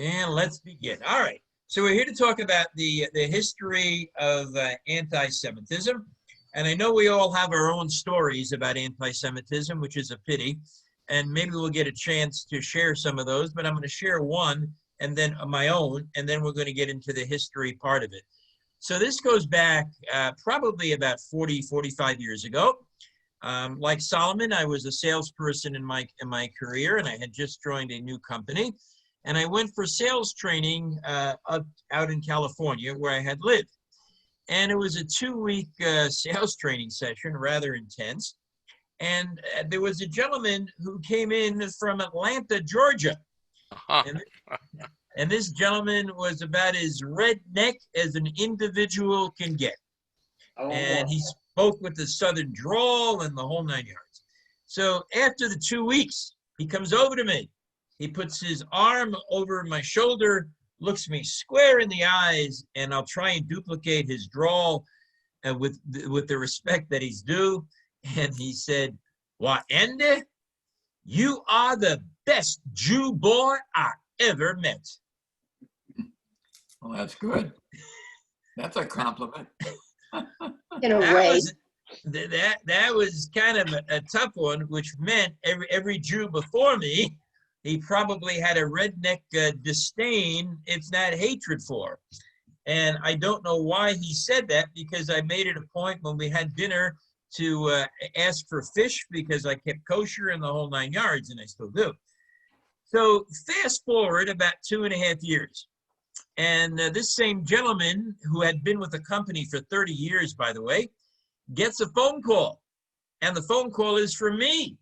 And let's begin. All right. So we're here to talk about the history of anti-Semitism. And I know we all have our own stories about anti-Semitism, which is a pity. And maybe we'll get a chance to share some of those, but I'm going to share one and then my own, and then we're going to get into the history part of it. So this goes back probably about 40, 45 years ago. Like Solomon, I was a salesperson in my career, and I had just joined a new company. And I went for sales training out in California where I had lived. And it was a 2-week sales training session, rather intense. And there was a gentleman who came in from Atlanta, Georgia. And this gentleman was about as redneck as an individual can get. And he spoke with the southern drawl and the whole 9 yards. So after the 2 weeks, he comes over to me. He puts his arm over my shoulder, looks me square in the eyes, and I'll try and duplicate his drawl with the respect that he's due. And he said, "What, Ende? You are the best Jew boy I ever met." Well, that's good. That's a compliment. In a way. That was kind of a tough one, which meant every Jew before me, he probably had a redneck disdain, if not hatred for. And I don't know why he said that, because I made it a point when we had dinner to ask for fish because I kept kosher in the whole 9 yards, and I still do. So fast forward about 2.5 years. And this same gentleman, who had been with the company for 30 years, by the way, gets a phone call. And the phone call is from me.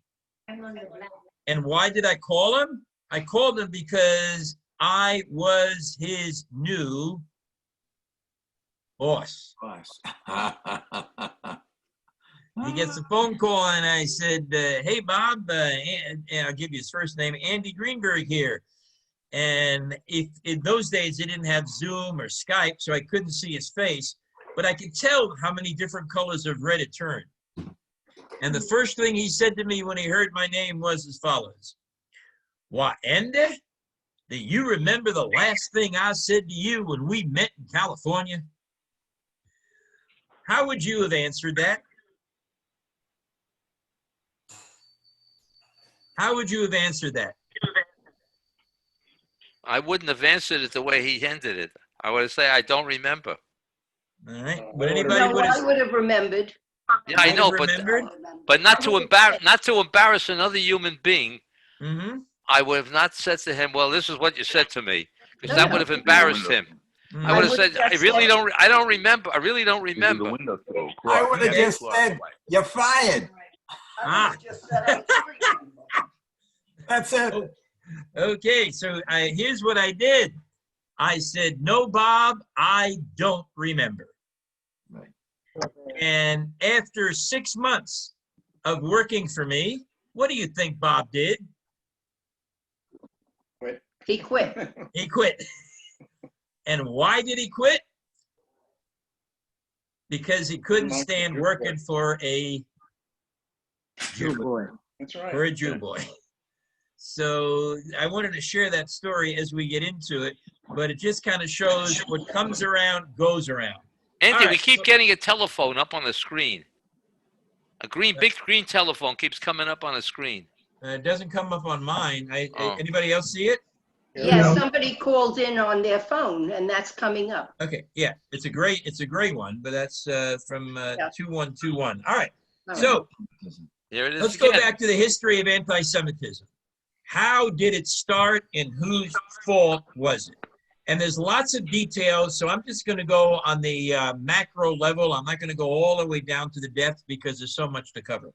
And why did I call him? I called him because I was his new boss. He gets a phone call, and I said, "Hey, Bob," and I'll give you his first name, Andy Greenberg here. And if in those days they didn't have Zoom or Skype, so I couldn't see his face, but I could tell how many different colors of red it turned. And the first thing he said to me when he heard my name was as follows: "What, Ende? Do you remember the last thing I said to you when we met in California?" How would you have answered that? How would you have answered that? I wouldn't have answered it the way he ended it. I would have said, "I don't remember." All right, but anybody No, would I have would have remembered. Yeah, I know, but not to embarrass another human being. Mm-hmm. I would have not said to him, "Well, this is what you said to me," because No, that no. would have embarrassed him. Mm-hmm. I would have said, just "I really said- don't. I don't remember. I really don't remember." I would have just said, "You're fired." Ah. That's it. Okay, so here's what I did. I said, "No, Bob, I don't remember." Right. And after 6 months of working for me, what do you think Bob did? He quit. He quit. And why did he quit? Because he couldn't stand working for a Jew boy. That's right. For a Jew boy. So I wanted to share that story as we get into it, but it just kind of shows what comes around goes around. Andy, All we right, keep so- getting a telephone up on the screen. Big green telephone keeps coming up on the screen. It doesn't come up on mine. Oh. Anybody else see it? Yeah, somebody called in on their phone, and that's coming up. Okay, yeah, it's a gray one, but that's from 2121. All right, All so Here it is. let's go again. back to the history of anti-Semitism. How did it start, and whose fault was it? And there's lots of details, so I'm just going to go on the macro level. I'm not going to go all the way down to the depth because there's so much to cover.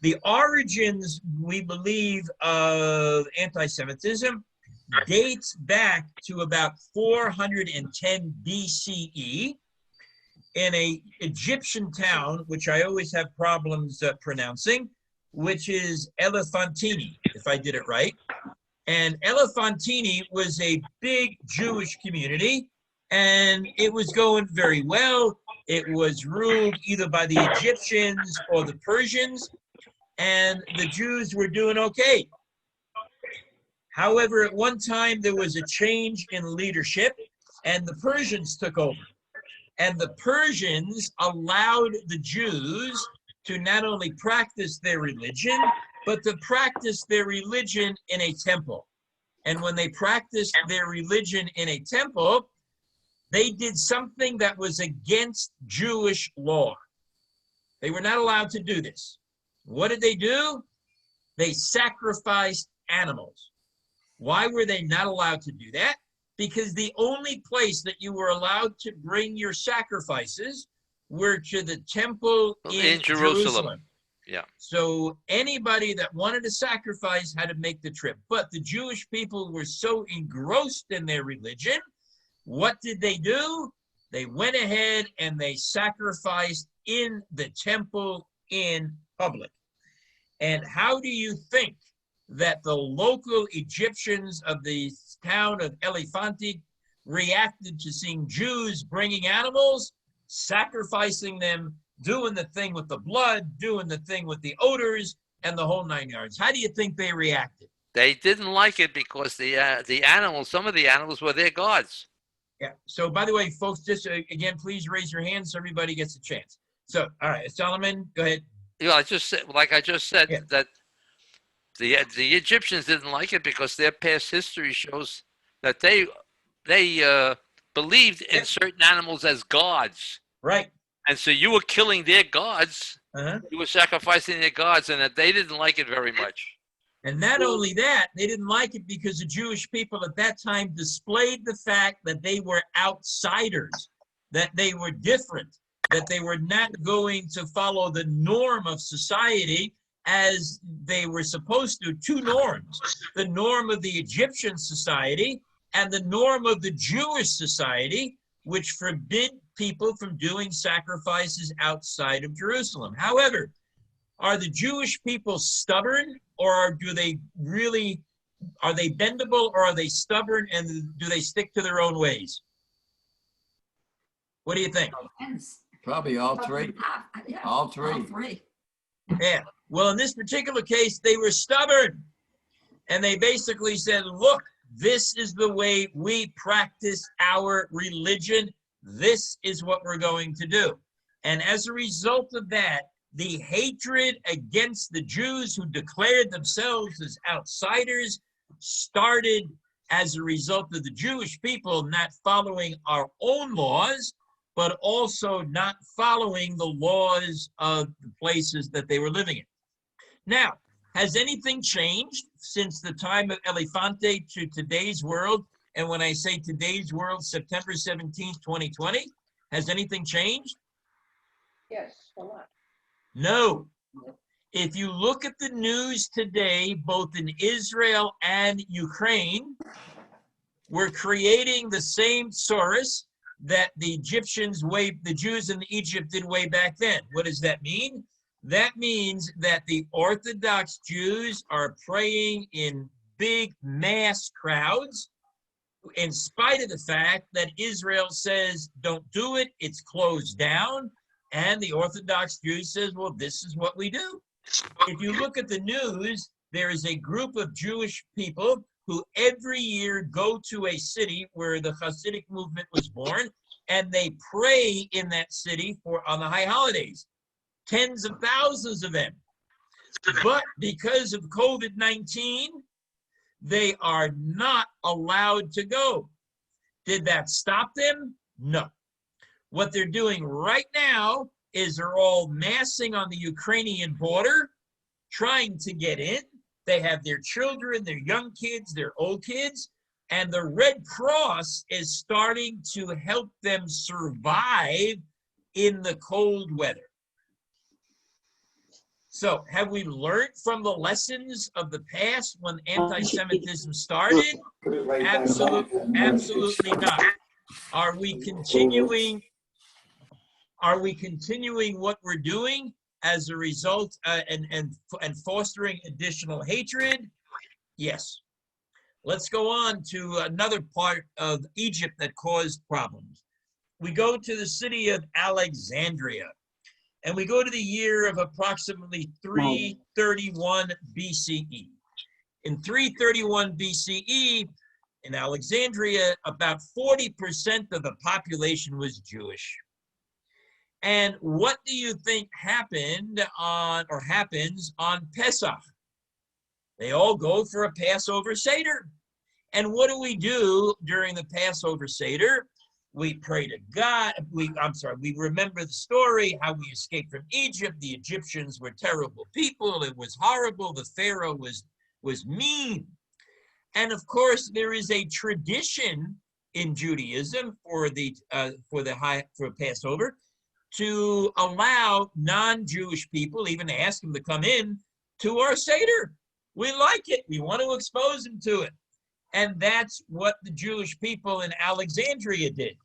The origins, we believe, of anti-Semitism dates back to about 410 BCE in an Egyptian town, which I always have problems pronouncing, which is Elephantine, if I did it right. And Elephantine was a big Jewish community, and it was going very well. It was ruled either by the Egyptians or the Persians, and the Jews were doing okay. However, at one time there was a change in leadership and the Persians took over. And the Persians allowed the Jews to not only practice their religion, but to practice their religion in a temple. And when they practiced their religion in a temple, they did something that was against Jewish law. They were not allowed to do this. What did they do? They sacrificed animals. Why were they not allowed to do that? Because the only place that you were allowed to bring your sacrifices were to the temple in Jerusalem. Yeah. So anybody that wanted to sacrifice had to make the trip. But the Jewish people were so engrossed in their religion, what did they do? They went ahead and they sacrificed in the temple in public. And how do you think that the local Egyptians of the town of Elephante reacted to seeing Jews bringing animals, sacrificing them, doing the thing with the blood, doing the thing with the odors, and the whole 9 yards? How do you think they reacted? They didn't like it because the animals, some of the animals were their gods. Yeah. So, by the way, folks, just again, please raise your hands so everybody gets a chance. So, all right, Solomon, go ahead. Yeah, I just said Yeah. that the Egyptians didn't like it because their past history shows that they believed in certain animals as gods. Right. And so you were killing their gods. Uh-huh. You were sacrificing their gods, and that they didn't like it very much. And not only that, they didn't like it because the Jewish people at that time displayed the fact that they were outsiders, that they were different, that they were not going to follow the norm of society as they were supposed to. Two norms: the norm of the Egyptian society and the norm of the Jewish society, which forbid people from doing sacrifices outside of Jerusalem. However, are the Jewish people stubborn, or are they bendable, or are they stubborn, and do they stick to their own ways? What do you think? Probably all three. Yeah, All three. All three. Yeah. Well, in this particular case, they were stubborn. And they basically said, look, this is the way we practice our religion. This is what we're going to do. And as a result of that, the hatred against the Jews who declared themselves as outsiders started as a result of the Jewish people not following our own laws, but also not following the laws of the places that they were living in. Now, has anything changed since the time of Elephante to today's world? And when I say today's world, September 17th, 2020, has anything changed? Yes, a lot. No. If you look at the news today, both in Israel and Ukraine, we're creating the same source that the Jews in Egypt did way back then. What does that mean? That means that the Orthodox Jews are praying in big mass crowds, in spite of the fact that Israel says, don't do it, it's closed down. And the Orthodox Jews says, well, this is what we do. If you look at the news, there is a group of Jewish people who every year go to a city where the Hasidic movement was born, and they pray in that city on the high holidays. Tens of thousands of them. But because of COVID-19, they are not allowed to go. Did that stop them? No. What they're doing right now is they're all massing on the Ukrainian border, trying to get in. They have their children, their young kids, their old kids, and the Red Cross is starting to help them survive in the cold weather. So have we learned from the lessons of the past when anti-Semitism started? Absolutely not. Are we continuing what we're doing as a result and fostering additional hatred? Yes. Let's go on to another part of Egypt that caused problems. We go to the city of Alexandria, and we go to the year of approximately 331 BCE. In 331 BCE, in Alexandria, about 40% of the population was Jewish. And what do you think happened on, or happens on Pesach? They all go for a Passover Seder. And what do we do during the Passover Seder? We pray to God. We remember the story, how we escaped from Egypt. The Egyptians were terrible people. It was horrible. The Pharaoh was mean. And of course, there is a tradition in Judaism for Passover to allow non-Jewish people, even to ask them to come in to our Seder. We like it. We want to expose them to it. And that's what the Jewish people in Alexandria did.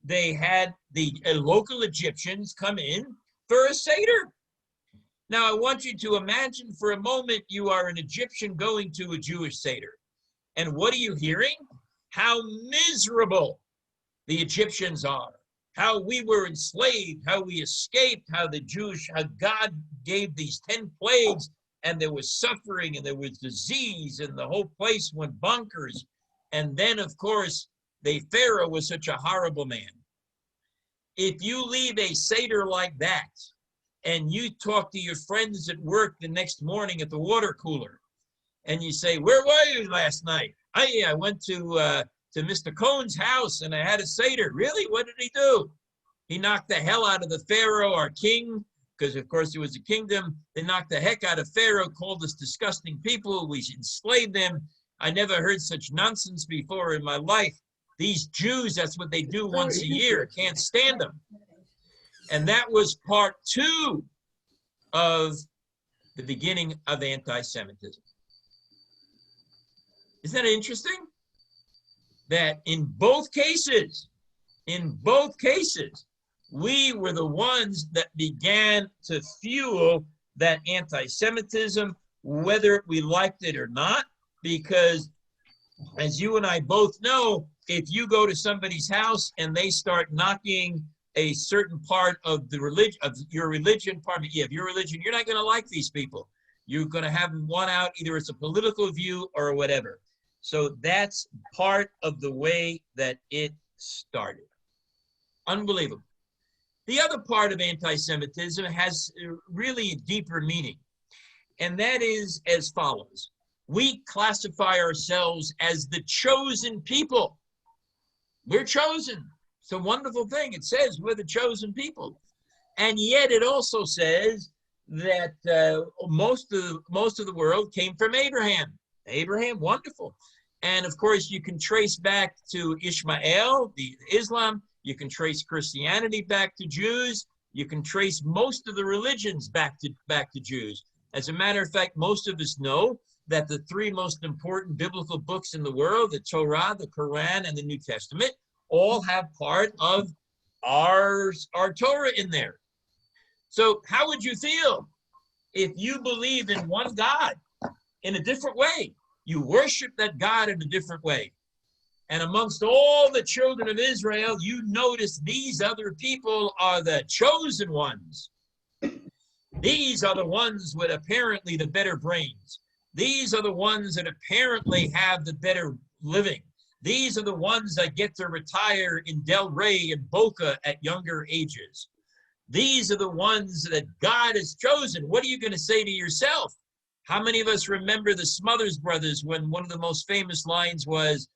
They had the local Egyptians come in for a Seder. Now, I want you to imagine for a moment you are an Egyptian going to a Jewish Seder. And what are you hearing? How miserable the Egyptians are, how we were enslaved, how we escaped, how God gave these 10 plagues, and there was suffering and there was disease and the whole place went bonkers. And then, of course, the Pharaoh was such a horrible man. If you leave a Seder like that and you talk to your friends at work the next morning at the water cooler, and you say, "Where were you last night?" I went to Mr. Cohen's house and I had a Seder. Really? What did he do? He knocked the hell out of the Pharaoh, our king, because of course it was a kingdom. They knocked the heck out of Pharaoh, called us disgusting people. We enslaved them. I never heard such nonsense before in my life. These Jews, that's what they do once a year. Can't stand them. And that was part 2 of the beginning of anti-Semitism. Isn't that interesting? That in both cases, we were the ones that began to fuel that anti-Semitism, whether we liked it or not, because as you and I both know, if you go to somebody's house and they start knocking a certain part of the religion, of your religion, you're not going to like these people. You're going to have them one out, either it's a political view or whatever. So that's part of the way that it started. Unbelievable. The other part of anti-Semitism has really a deeper meaning, and that is as follows. We classify ourselves as the chosen people. We're chosen. It's a wonderful thing. It says we're the chosen people. And yet it also says that most of the world came from Abraham. Abraham, wonderful. And of course, you can trace back to Ishmael, the Islam. You can trace Christianity back to Jews. You can trace most of the religions back to Jews. As a matter of fact, most of us know that the 3 most important biblical books in the world, the Torah, the Quran, and the New Testament, all have part of our Torah in there. So how would you feel if you believe in one God in a different way? You worship that God in a different way. And amongst all the children of Israel, you notice these other people are the chosen ones. These are the ones with apparently the better brains. These are the ones that apparently have the better living. These are the ones that get to retire in Del Rey and Boca at younger ages. These are the ones that God has chosen. What are you going to say to yourself? How many of us remember the Smothers Brothers when one of the most famous lines was,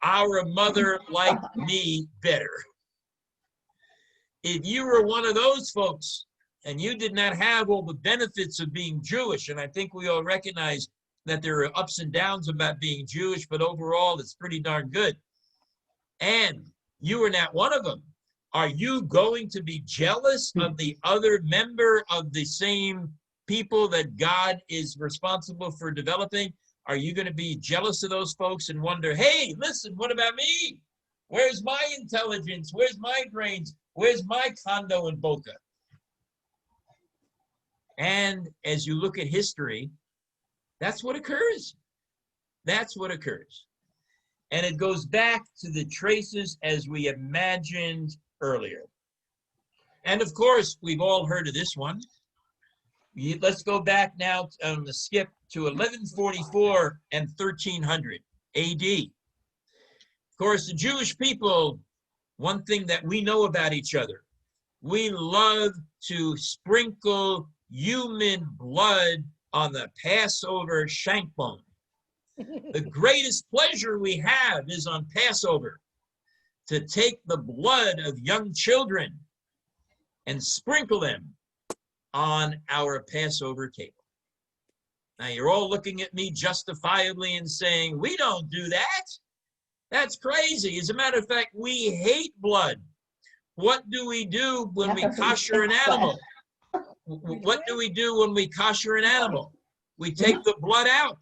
"Our mother liked me better"? If you were one of those folks and you did not have all the benefits of being Jewish, and I think we all recognize that there are ups and downs about being Jewish, but overall it's pretty darn good, and you were not one of them, are you going to be jealous of the other member of the same people that God is responsible for developing? Are you going to be jealous of those folks and wonder, hey, listen, what about me? Where's my intelligence? Where's my brains? Where's my condo in Boca? And as you look at history, that's what occurs. That's what occurs. And it goes back to the traces as we imagined earlier. And of course, we've all heard of this one. Let's go back now on the skip to 1144 and 1300 AD. Of course, the Jewish people, one thing that we know about each other, we love to sprinkle human blood on the Passover shank bone. The greatest pleasure we have is on Passover to take the blood of young children and sprinkle them on our Passover table. Now, you're all looking at me justifiably and saying, we don't do that. That's crazy. As a matter of fact, we hate blood. What do we do when we kosher an animal? What do we do when we kosher an animal? We take the blood out.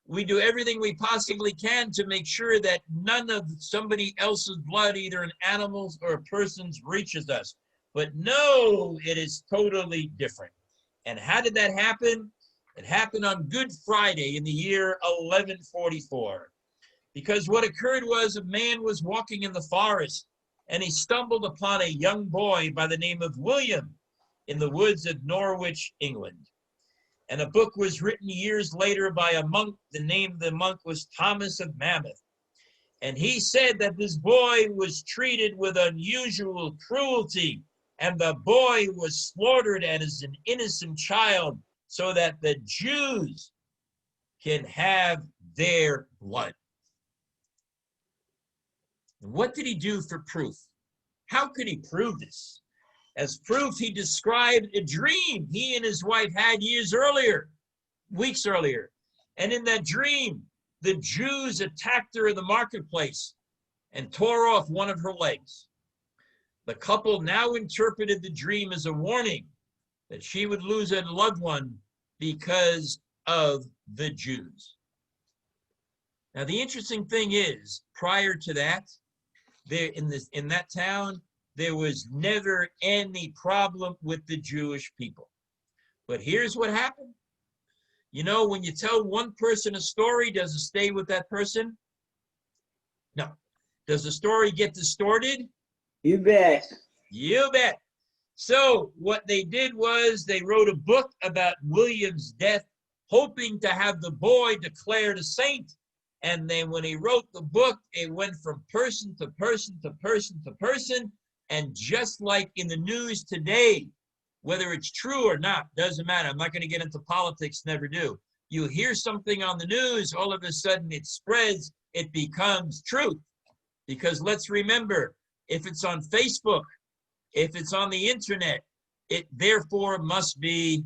We do everything we possibly can to make sure that none of somebody else's blood, either an animal's or a person's, reaches us. But no, it is totally different. And how did that happen? It happened on Good Friday in the year 1144. Because what occurred was a man was walking in the forest and he stumbled upon a young boy by the name of William in the woods of Norwich, England. And a book was written years later by a monk. The name of the monk was Thomas of Mammeth. And he said that this boy was treated with unusual cruelty, and the boy was slaughtered as an innocent child so that the Jews can have their blood. And what did he do for proof? How could he prove this? As proof, he described a dream he and his wife had years earlier, weeks earlier. And in that dream, the Jews attacked her in the marketplace and tore off one of her legs. The couple now interpreted the dream as a warning that she would lose a loved one because of the Jews. Now, the interesting thing is, prior to that, there in that town, there was never any problem with the Jewish people. But here's what happened. You know, when you tell one person a story, does it stay with that person? No. Does the story get distorted? You bet. You bet. So what they did was they wrote a book about William's death, hoping to have the boy declared a saint. And then when he wrote the book, it went from person to person to person to person. And just like in the news today, whether it's true or not, doesn't matter. I'm not going to get into politics, never do. You hear something on the news, all of a sudden it spreads, it becomes truth. Because let's remember, if it's on Facebook, if it's on the internet, it therefore must be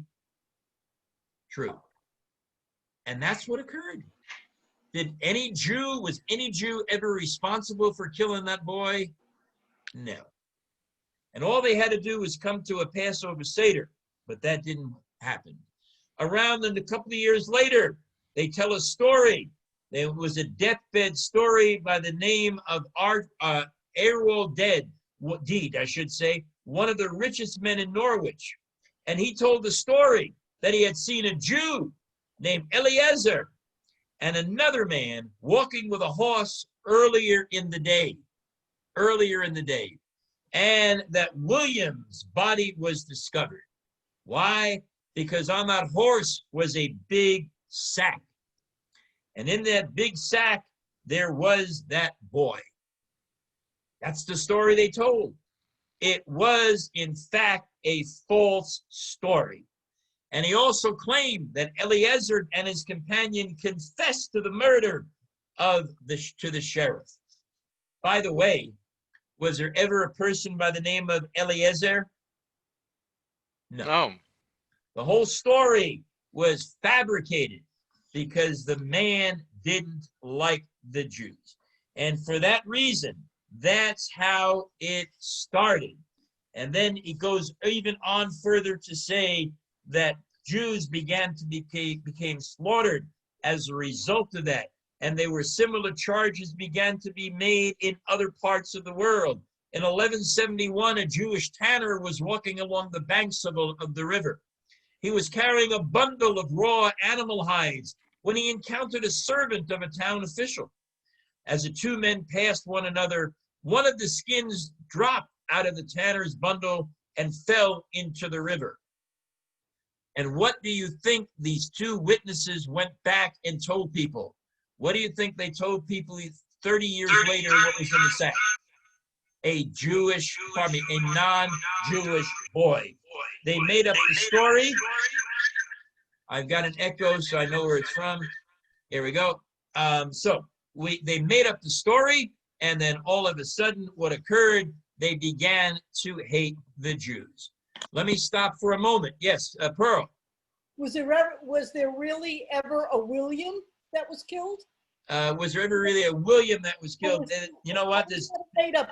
true. And that's what occurred. Was any Jew ever responsible for killing that boy? No. And all they had to do was come to a Passover Seder, but that didn't happen. Around a couple of years later, they tell a story. There was a deathbed story by the name of Errol Deed, I should say, one of the richest men in Norwich. And he told the story that he had seen a Jew named Eliezer and another man walking with a horse earlier in the day. And that William's body was discovered. Why? Because on that horse was a big sack. And in that big sack, there was that boy. That's the story they told. It was, in fact, a false story. And he also claimed that Eliezer and his companion confessed to the murder to the sheriff. By the way, was there ever a person by the name of Eliezer? No. The whole story was fabricated because the man didn't like the Jews. And for that reason, that's how it started. And then it goes even on further to say that Jews became slaughtered as a result of that. And there were similar charges began to be made in other parts of the world. In 1171, a Jewish tanner was walking along the banks of the river. He was carrying a bundle of raw animal hides when he encountered a servant of a town official. As the two men passed one another, one of the skins dropped out of the tanner's bundle and fell into the river. And what do you think these two witnesses went back and told people? What do you think they told people 30 years later what was in the sack? A non-Jewish boy. They made up the story. I've got an echo, so I know where it's from. Here we go. They made up the story, and then all of a sudden, what occurred? They began to hate the Jews. Let me stop for a moment. Yes, Pearl. Was there really ever a William that was killed? Was there ever really a William that was killed? You know what? Made up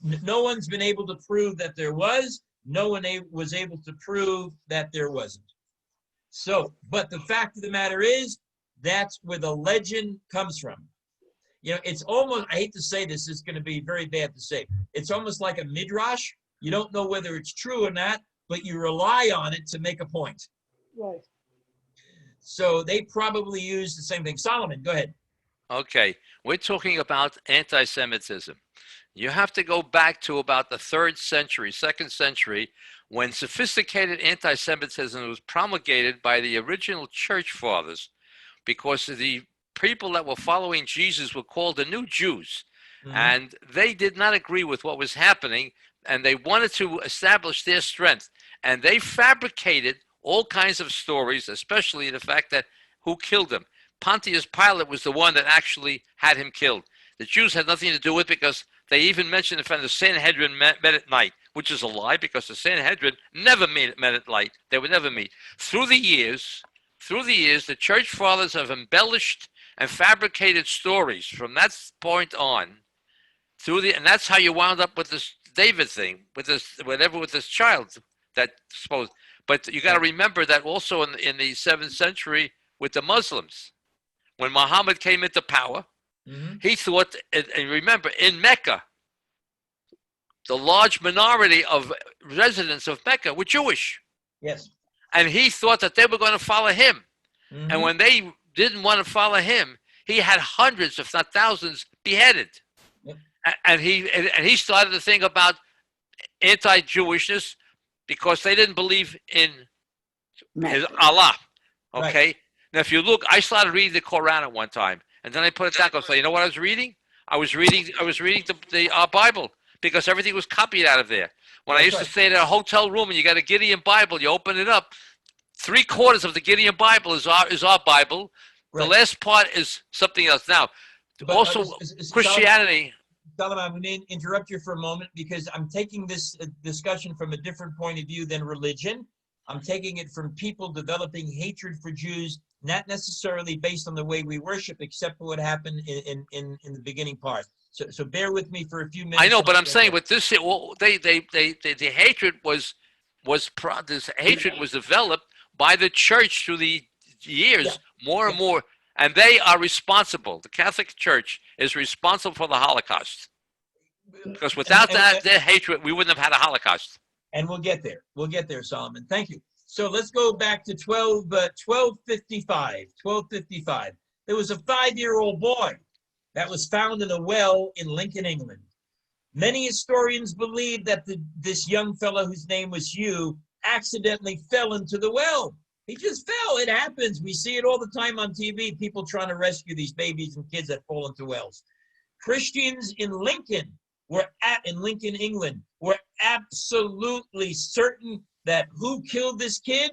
No one's been able to prove that there was. No one was able to prove that there wasn't. So, but the fact of the matter is, that's where the legend comes from. You know, it's almost, I hate to say this, it's going to be very bad to say. It's almost like a midrash. You don't know whether it's true or not, but you rely on it to make a point. Right. So they probably use the same thing. Solomon, go ahead. Okay, we're talking about anti-Semitism. You have to go back to about the 3rd century, 2nd century, when sophisticated anti-Semitism was promulgated by the original church fathers, because the people that were following Jesus were called the new Jews. Mm-hmm. And they did not agree with what was happening, and they wanted to establish their strength. And they fabricated all kinds of stories, especially the fact that who killed him. Pontius Pilate was the one that actually had him killed. The Jews had nothing to do with it, because they even mentioned the Sanhedrin met at night, which is a lie, because the Sanhedrin never met at night. They would never meet. Through the years, the church fathers have embellished and fabricated stories from that point on. And that's how you wound up with this David thing, with this child that supposed. But you got to remember that also in the 7th century with the Muslims, when Muhammad came into power, mm-hmm. he thought, and remember, in Mecca, the large minority of residents of Mecca were Jewish. Yes. And he thought that they were going to follow him. Mm-hmm. And when they didn't want to follow him, he had hundreds, if not thousands, beheaded. Yep. And he started to think about anti-Jewishness because they didn't believe in his Allah. Okay. Right. Now, if you look, I started reading the Quran at one time, and then I put it down. I said, you know what I was reading? I was reading the Bible, because everything was copied out of there. When I used to stay in a hotel room and you got a Gideon Bible, you open it up, 3/4 of the Gideon Bible is our Bible. Right. The last part is something else. Now, but, also Christianity. Solomon, I'm going to interrupt you for a moment, because I'm taking this discussion from a different point of view than religion. I'm taking it from people developing hatred for Jews, not necessarily based on the way we worship, except for what happened in the beginning part. So bear with me for a few minutes. I know, but I'm saying with this, the hatred was developed by the church through the years, more and more, and they are responsible. The Catholic Church is responsible for the Holocaust, because without their hatred, we wouldn't have had a Holocaust. And we'll get there. We'll get there, Solomon. Thank you. So let's go back to 1255. 1255. There was a 5-year-old boy that was found in a well in Lincoln, England. Many historians believe that this young fellow, whose name was Hugh, accidentally fell into the well. He just fell. It happens. We see it all the time on TV, people trying to rescue these babies and kids that fall into wells. Christians in Lincoln, England, were absolutely certain that who killed this kid?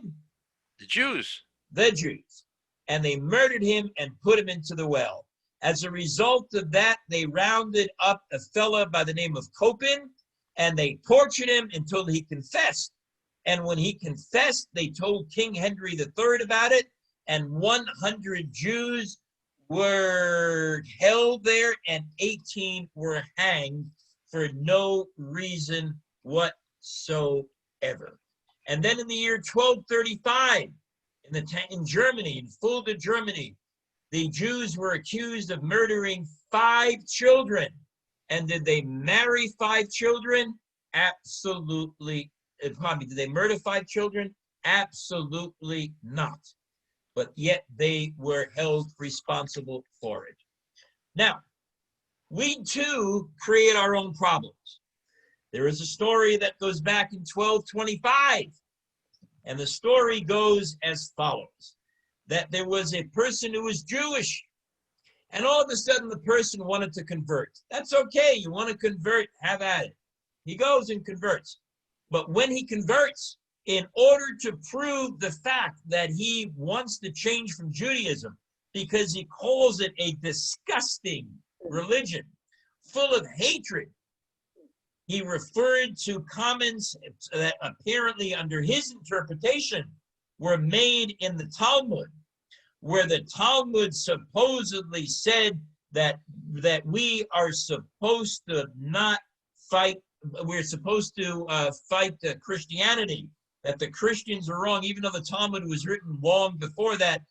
The Jews. The Jews. And they murdered him and put him into the well. As a result of that, they rounded up a fella by the name of Copin, and they tortured him until he confessed. And when he confessed, they told King Henry III about it, and 100 Jews were held there, and 18 were hanged for no reason whatsoever. And then in the year 1235, in Germany, in Fulda, Germany, the Jews were accused of murdering 5 children. And did they marry 5 children? Absolutely. Did they murder 5 children? Absolutely not. But yet they were held responsible for it. Now, we too create our own problems. There is a story that goes back in 1225. And the story goes as follows, that there was a person who was Jewish, and all of a sudden the person wanted to convert. That's okay, you want to convert, have at it. He goes and converts. But when he converts, in order to prove the fact that he wants to change from Judaism, because he calls it a disgusting religion, full of hatred, he referred to comments that apparently under his interpretation were made in the Talmud, where the Talmud supposedly said that we are supposed to not fight, we're supposed to fight Christianity, that the Christians are wrong, even though the Talmud was written long before that,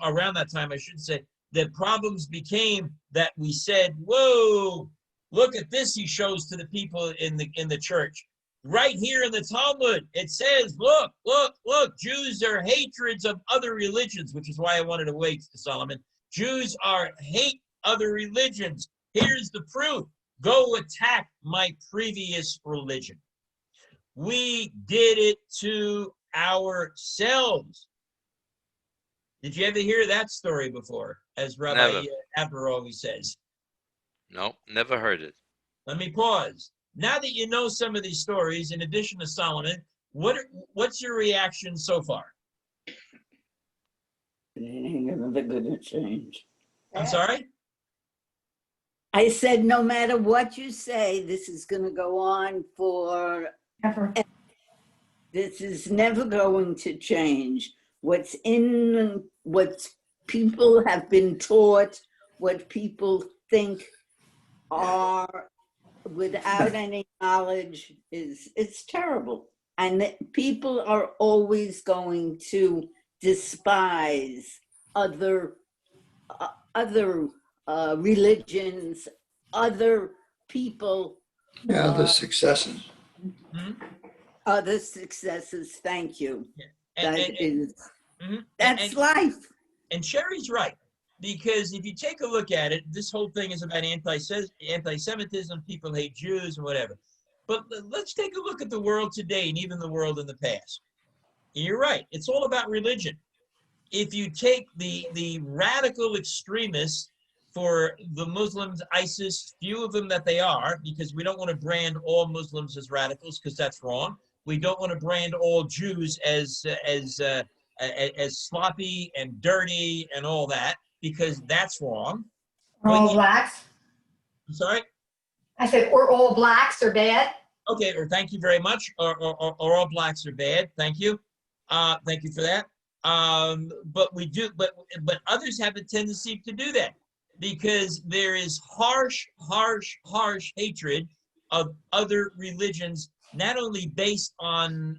around that time, I should say. The problems became that we said, whoa, look at this, he shows to the people in the church. Right here in the Talmud, it says, look, Jews are hatreds of other religions, which is why I wanted to wait, Solomon. Jews hate other religions. Here's the proof. Go attack my previous religion. We did it to ourselves. Did you ever hear that story before, as Rabbi Abner always says? No, never heard it. Let me pause. Now that you know some of these stories, in addition to Solomon, what's your reaction so far? It ain't never gonna change. I'm sorry? I said, no matter what you say, this is gonna go on for Ever. This is never going to change. What people have been taught, what people think are without any knowledge it's terrible. And people are always going to despise other religions, other people. Yeah, the successes. Other successes, thank you. Yeah. That's life. And Sherry's right, because if you take a look at it, this whole thing is about anti-Semitism, people hate Jews and whatever. But let's take a look at the world today and even the world in the past. And you're right, it's all about religion. If you take the radical extremists for the Muslims, ISIS, few of them that they are, because we don't want to brand all Muslims as radicals, because that's wrong. We don't want to brand all Jews as sloppy and dirty and all that, because that's wrong. Or all blacks. I'm sorry? I said, or all blacks are bad. Okay, or thank you very much. Or all blacks are bad. Thank you. Thank you for that. But we do, but others have a tendency to do that, because there is harsh hatred of other religions, not only based on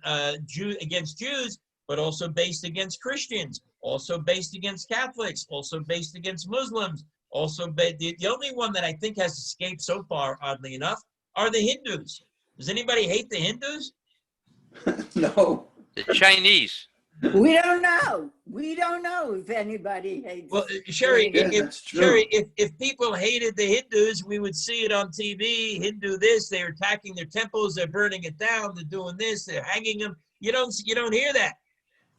against Jews, but also based against Christians, also based against Catholics, also based against Muslims, also the only one that I think has escaped so far, oddly enough, are the Hindus. Does anybody hate the Hindus? No. The Chinese. We don't know. We don't know if anybody hates. Well, Sherry, that's true. Sherry, if people hated the Hindus, we would see it on TV. Hindu this, they're attacking their temples, they're burning it down, they're doing this, they're hanging them. You don't hear that.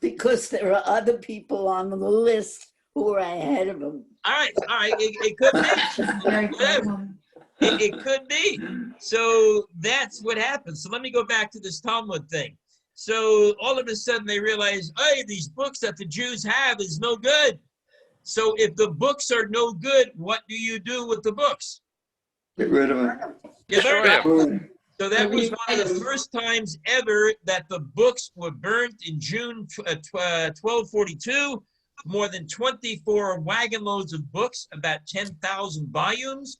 Because there are other people on the list who are ahead of them. All right, it could be. It could be. So that's what happens. So let me go back to this Talmud thing. So all of a sudden they realize, hey, these books that the Jews have is no good. So if the books are no good, what do you do with the books? Get rid of it. Get rid of them. So that was one of the Rewrite 'em. first times ever that the books were burnt in June 1242. More than 24 wagon loads of books, about 10,000 volumes,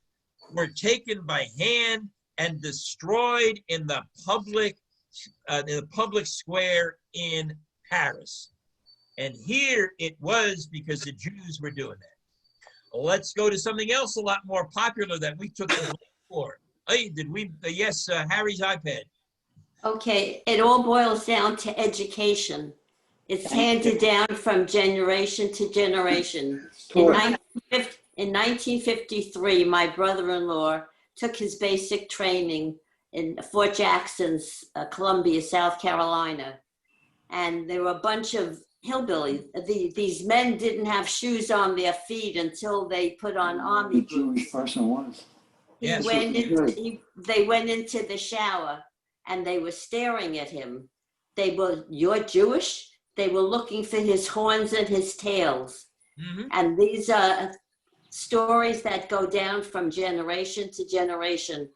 were taken by hand and destroyed in the public square in Paris. And here it was because the Jews were doing that. Let's go to something else a lot more popular that we took the blame for. Hey, did we? Yes, Harry's iPad. Okay, it all boils down to education. It's handed down from generation to generation. In 1953, my brother-in-law took his basic training in Fort Jackson's, Columbia, South Carolina. and there were a bunch of hillbillies. These men didn't have shoes on their feet until they put on army boots. Jewish person was. Yes. They went into the shower and they were staring at him. You're Jewish? They were looking for his horns and his tails. Mhm. And these are stories that go down from generation to generation.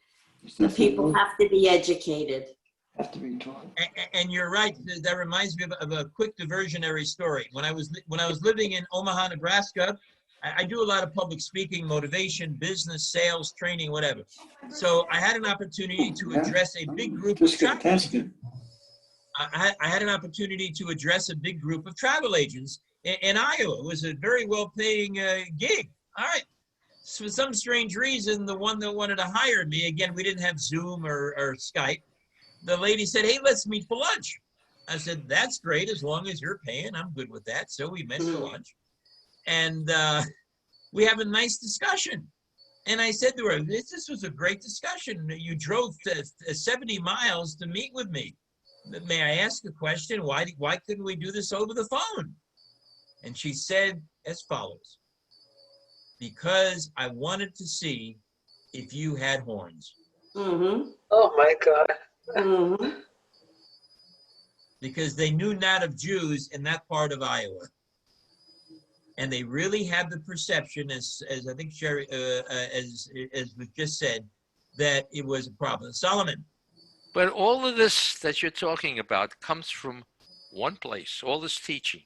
The people have to be educated. Have to be taught. And you're right. That reminds me of a quick diversionary story. When I was living in Omaha, Nebraska, I do a lot of public speaking, motivation, business, sales, training, whatever. So I had an opportunity to address a big group of travel agents. I had an opportunity to address a big group of travel agents in Iowa. It was a very well-paying gig. All right. So for some strange reason, the one that wanted to hire me, again, we didn't have Zoom or Skype. The lady said, "Hey, let's meet for lunch." I said, "That's great. As long as you're paying, I'm good with that." So we met for lunch. And we have a nice discussion. And I said to her, this was a great discussion. You drove 70 miles to meet with me. May I ask a question? Why couldn't we do this over the phone? And she said as follows: because I wanted to see if you had horns. Mm-hmm. Oh my God. Mm-hmm. Because they knew not of Jews in that part of Iowa. And they really had the perception, as I think Sherry, as was just said, that it was a problem. Solomon. But all of this that you're talking about comes from one place, all this teaching.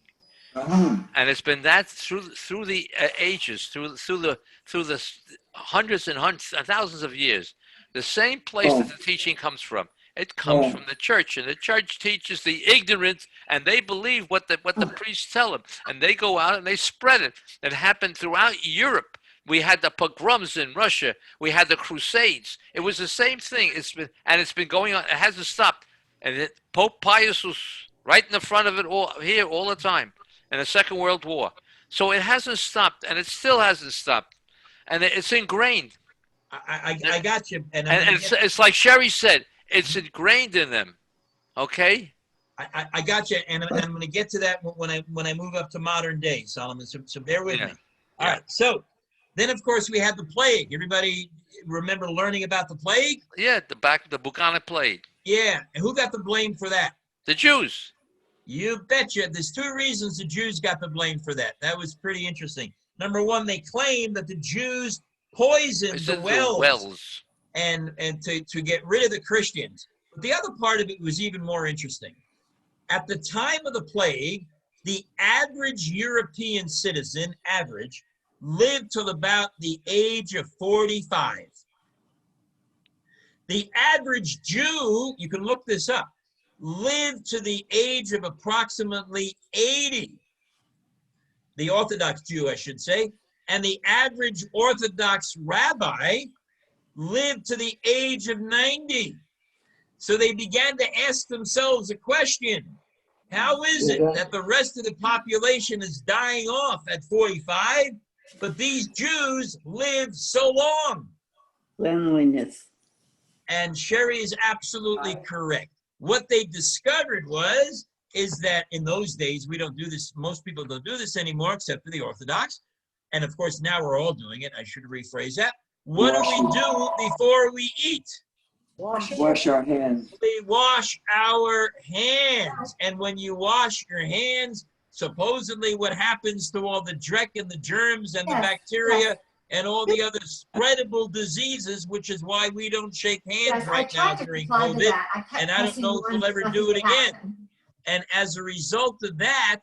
And it's been that through the ages, through the hundreds and thousands of years, the same place that the teaching comes from. It comes from the church, and the church teaches the ignorant, and they believe what the priests tell them, and they go out and they spread it. It happened throughout Europe. We had the pogroms in Russia. We had the Crusades. It was the same thing. It's been going on. It hasn't stopped. And Pope Pius was right in the front of it all the time, in the Second World War. So it hasn't stopped, and it still hasn't stopped, and it's ingrained. I got you. And it's like Sherry said. It's ingrained in them, okay? I got you, and I'm going to get to that when I move up to modern day, Solomon. So bear with me. All right. So then, of course, we had the plague. Everybody remember learning about the plague? Yeah, the bubonic plague. Yeah. And who got the blame for that? The Jews. You betcha. There's two reasons the Jews got the blame for that. That was pretty interesting. Number one, they claimed that the Jews poisoned the wells. And to get rid of the Christians. But the other part of it was even more interesting. At the time of the plague, the average European citizen, lived till about the age of 45. The average Jew, you can look this up, lived to the age of approximately 80. The Orthodox Jew, I should say. And the average Orthodox rabbi lived to the age of 90. So they began to ask themselves a question. How is it that the rest of the population is dying off at 45, but these Jews live so long? Cleanliness. And Sherry is absolutely correct. What they discovered is that in those days, we don't do this. Most people don't do this anymore, except for the Orthodox. And of course, now we're all doing it. I should rephrase that. What do we do before we eat? Wash our hands. We wash our hands. And when you wash your hands, supposedly what happens to all the dreck and the germs and the bacteria and all the other spreadable diseases, which is why we don't shake hands right now during COVID. And I don't know if we'll ever do it again. And as a result of that,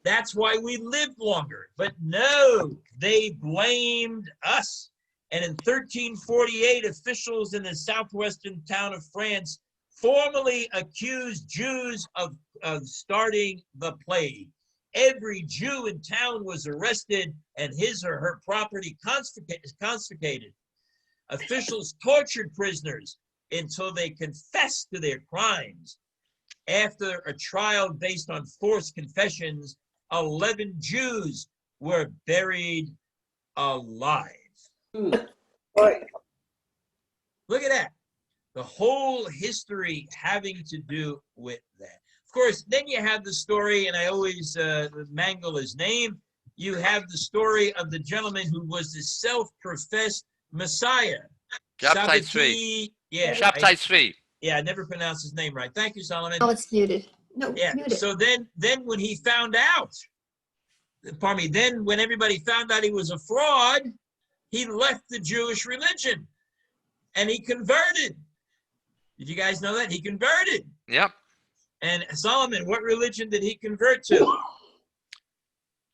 that's why we lived longer. But no, they blamed us. And in 1348, officials in the southwestern town of France formally accused Jews of starting the plague. Every Jew in town was arrested and his or her property confiscated. Officials tortured prisoners until they confessed to their crimes. After a trial based on forced confessions, 11 Jews were buried alive. Look at that. The whole history having to do with that. course, then you have the story, and I always mangle his name. You have the story of the gentleman who was the self-professed Messiah. Shabtai Tzvi. Yeah. Shabtai Tzvi. Yeah, I never pronounced his name right. Thank you, Solomon. Oh, it's muted. No, Yeah. mute it. So then when he found out, pardon me, then when everybody found out he was a fraud, he left the Jewish religion and he converted. Did you guys know that? He converted. Yep. And Solomon, what religion did he convert to?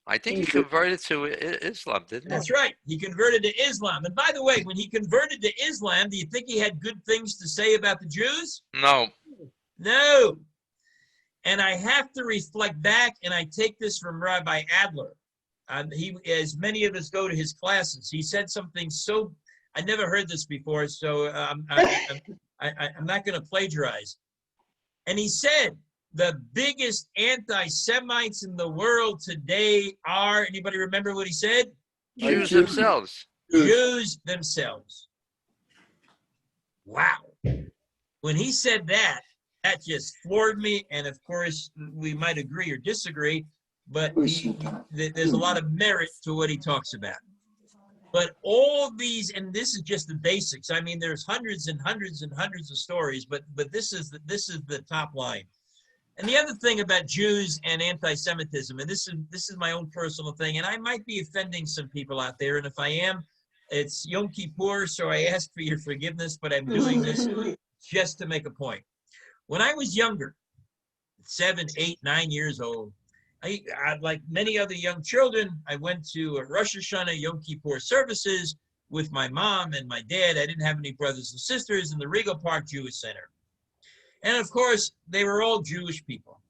I think he converted to Islam, didn't he? That's right. He converted to Islam. And by the way, when he converted to Islam, do you think he had good things to say about the Jews? No. No. And I have to reflect back, and I take this from Rabbi Adler. As many of us go to his classes, he said something so, I never heard this before, so I'm not going to plagiarize. And he said, the biggest anti-Semites in the world today are, anybody remember what he said? Jews themselves. Jews themselves. Wow. When he said that, that just floored me. And of course, we might agree or disagree, but there's a lot of merit to what he talks about. But all these, and this is just the basics. I mean, there's hundreds and hundreds and hundreds of stories, but this is the top line. And the other thing about Jews and anti-Semitism, and this is my own personal thing, and I might be offending some people out there, and if I am, it's Yom Kippur, so I ask for your forgiveness, but I'm doing this just to make a point. When I was younger, 7, 8, 9 years old, I like many other young children, I went to Rosh Hashanah, Yom Kippur services with my mom and my dad. I didn't have any brothers and sisters in the Regal Park Jewish Center. And of course, they were all Jewish people.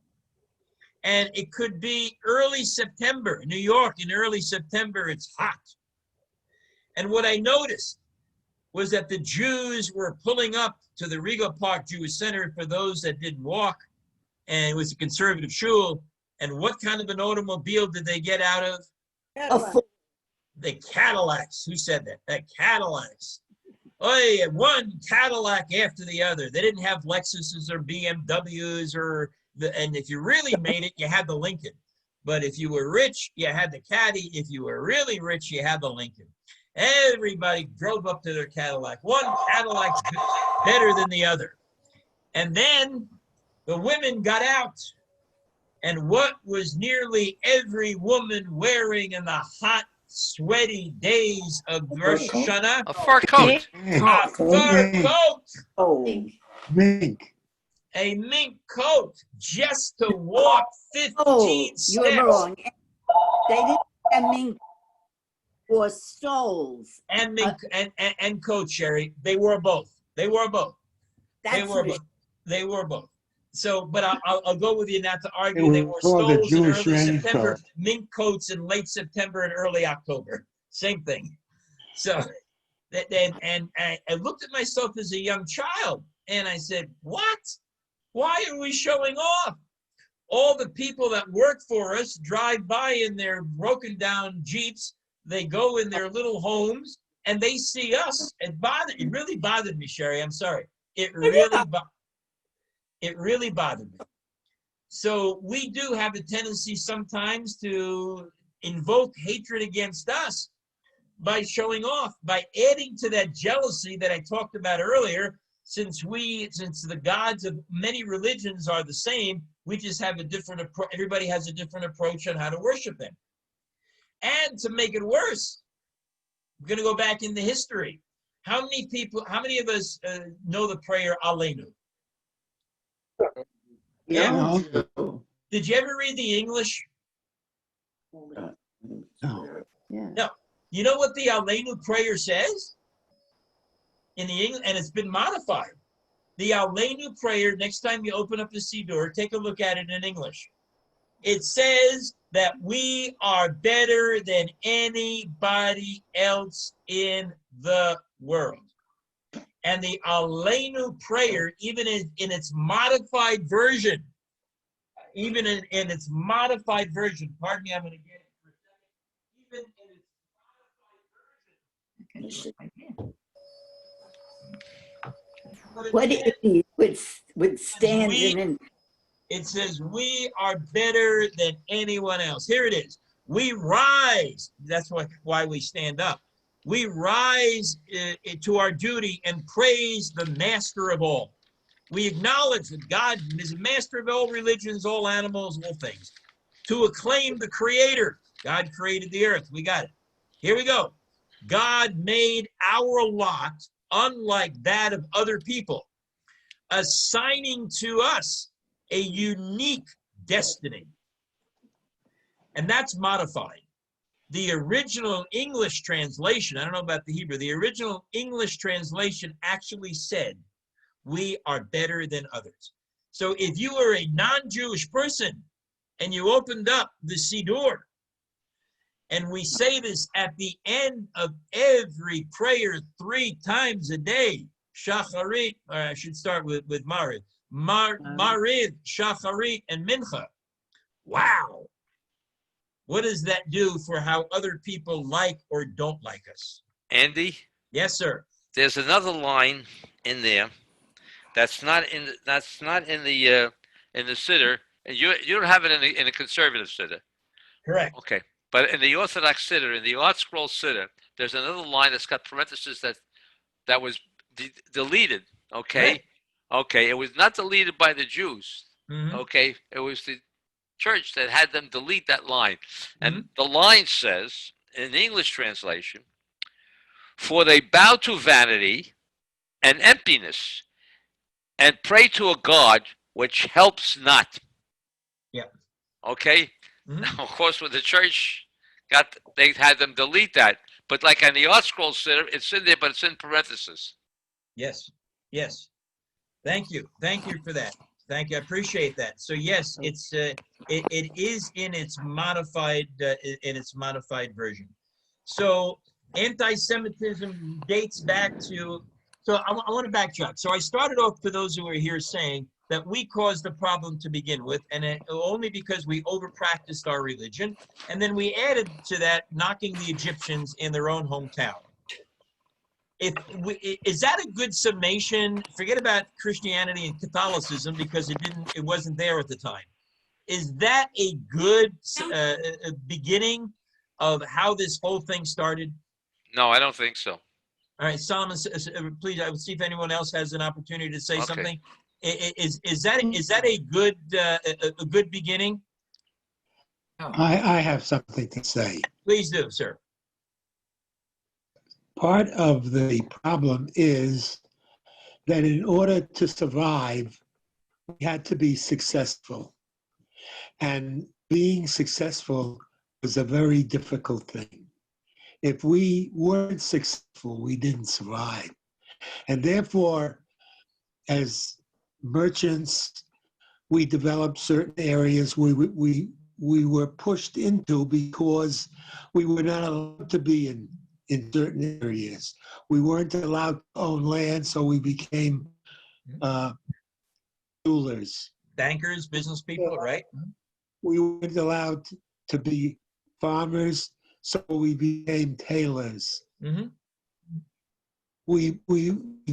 And it could be early September. New York, in early September, it's hot. And what I noticed was that the Jews were pulling up to the Regal Park Jewish Center for those that didn't walk. And it was a conservative shul. And what kind of an automobile did they get out of? The Cadillacs. Who said that? The Cadillacs. Oh, yeah, one Cadillac after the other. They didn't have Lexuses or BMWs and if you really made it, you had the Lincoln. But if you were rich, you had the Caddy. If you were really rich, you had the Lincoln. Everybody drove up to their Cadillac. One Cadillac's better than the other. And then the women got out. And what was nearly every woman wearing in the hot, sweaty days of Rosh Hashanah? A fur coat. A fur coat. Oh, Mink. A mink coat just to walk 15 steps. you're wrong. They didn't have mink or stoles. And mink and coat, Sherry. They wore both. They wore both. They wore both. They wore both. So, but I'll go with you not to argue. They wore stoles in early September, mink coats in late September and early October. Same thing. So, and I looked at myself as a young child and I said, what? Why are we showing off? All the people that work for us drive by in their broken down Jeeps. They go in their little homes and they see us. It really bothered me, Sherry. I'm sorry. It really bothered me. So we do have a tendency sometimes to invoke hatred against us by showing off, by adding to that jealousy that I talked about earlier. Since the gods of many religions are the same, we just have a different approach. Everybody has a different approach on how to worship him. And to make it worse, we're going to go back into history. How many of us know the prayer Aleinu? Yeah. Did you ever read the English? No. Yeah. No. You know what the Aleinu prayer says? In the English, and it's been modified. The Aleinu prayer, next time you open up the Siddur, take a look at it in English. It says that we are better than anybody else in the world. And the Aleinu prayer, even in its modified version, pardon me, I'm going to get it for a second. Even in its modified version. What if he would stand in It says we are better than anyone else. Here it is. We rise. That's why we stand up. We rise to our duty and praise the master of all. We acknowledge that God is the master of all religions, all animals, all things. To acclaim the creator. God created the earth. We got it. Here we go. God made our lot unlike that of other people, assigning to us a unique destiny. And that's modified. The original English translation, I don't know about the Hebrew, the original English translation actually said, we are better than others. So if you were a non-Jewish person and you opened up the Siddur, and we say this at the end of every prayer 3 times a day, Shacharit, or I should start with Mariv, Mariv, Shacharit, and Mincha. Wow. What does that do for how other people like or don't like us? Andy? Yes, sir. There's another line in there that's not in the Siddur, and you don't have it in the conservative Siddur. Correct. Okay, but in the Orthodox Siddur, in the Art Scroll Siddur, there's another line that's got parentheses that was deleted. Okay, Right. okay, it was not deleted by the Jews. Mm-hmm. Okay, it was the church that had them delete that line, and Mhm. the line says in the English translation, "For they bow to vanity and emptiness, and pray to a God which helps not." Yeah. Okay. Mhm. Now, of course, with the church they had them delete that, but like on the Art Scroll Siddur, it's in there, but it's in parentheses. Yes. Yes. Thank you. Thank you for that. Thank you. I appreciate that. So yes, it's it is in its modified version. So anti-Semitism dates back to. So I want to backtrack. So I started off to those who are here saying that we caused the problem to begin with, and only because we over-practiced our religion, and then we added to that knocking the Egyptians in their own hometown. Is that a good summation? Forget about Christianity and Catholicism because it wasn't there at the time. Is that a good beginning of how this whole thing started? No, I don't think so. All right, Solomon, please. I will see if anyone else has an opportunity to say something. Is that a good beginning? I have something to say. Please do, sir. Part of the problem is that in order to survive, we had to be successful. And being successful was a very difficult thing. If we weren't successful, we didn't survive. And therefore, as merchants, we developed certain areas we were pushed into because we were not allowed to be in certain areas. We weren't allowed to own land, so we became rulers. Bankers, business people, right? We weren't allowed to be farmers, so we became tailors. Mm-hmm. We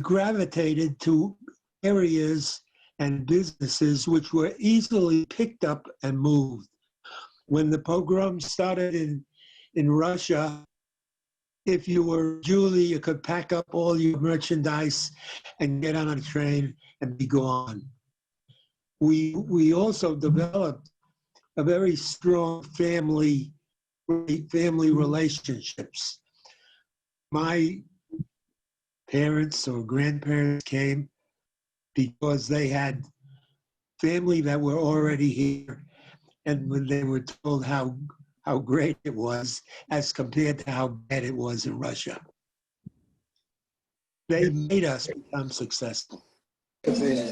gravitated to areas and businesses which were easily picked up and moved. When the pogrom started in Russia, if you were Julie, you could pack up all your merchandise and get on a train and be gone. We also developed a very strong family relationships. My parents or grandparents came because they had family that were already here, and when they were told how great it was as compared to how bad it was in Russia, they made us become successful. Very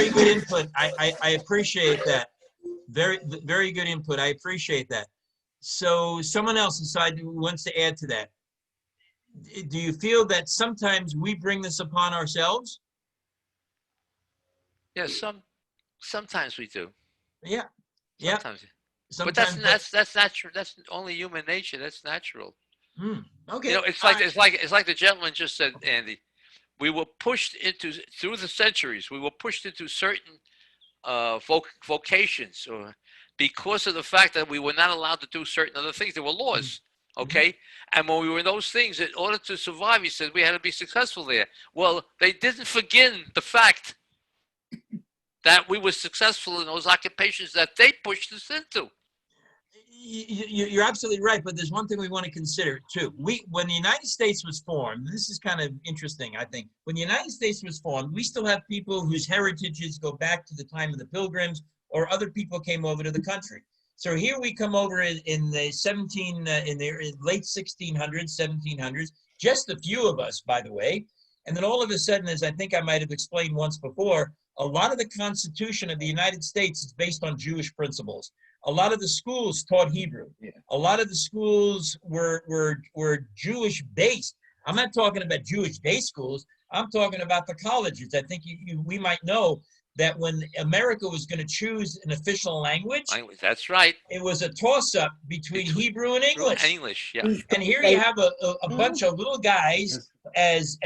good input. I appreciate that. Very good input. I appreciate that. So someone else inside who wants to add to that. Do you feel that sometimes we bring this upon ourselves? Yeah, sometimes we do. Yeah. Yeah. But that's natural. That's only human nature. That's natural. Okay. You know, it's like the gentleman just said, Andy. We were pushed through the centuries. We were pushed into certain vocations, or because of the fact that we were not allowed to do certain other things. There were laws, okay? And when we were in those things, in order to survive, he said we had to be successful there. Well, they didn't forget the fact that we were successful in those occupations that they pushed us into. You're absolutely right, but there's one thing we want to consider too. When the United States was formed, this is kind of interesting, I think. When the United States was formed, we still have people whose heritages go back to the time of the Pilgrims, or other people came over to the country. So here we come over in the late 1600s, 1700s, just a few of us, by the way. And then all of a sudden, as I think I might have explained once before, a lot of the Constitution of the United States is based on Jewish principles. A lot of the schools taught Hebrew. A lot of the schools were Jewish based. I'm not talking about Jewish day schools. I'm talking about the colleges. I think we might know that when America was going to choose an official language, that's right, it was a toss-up between Hebrew and English. English, yeah. And here you have a bunch of little guys, as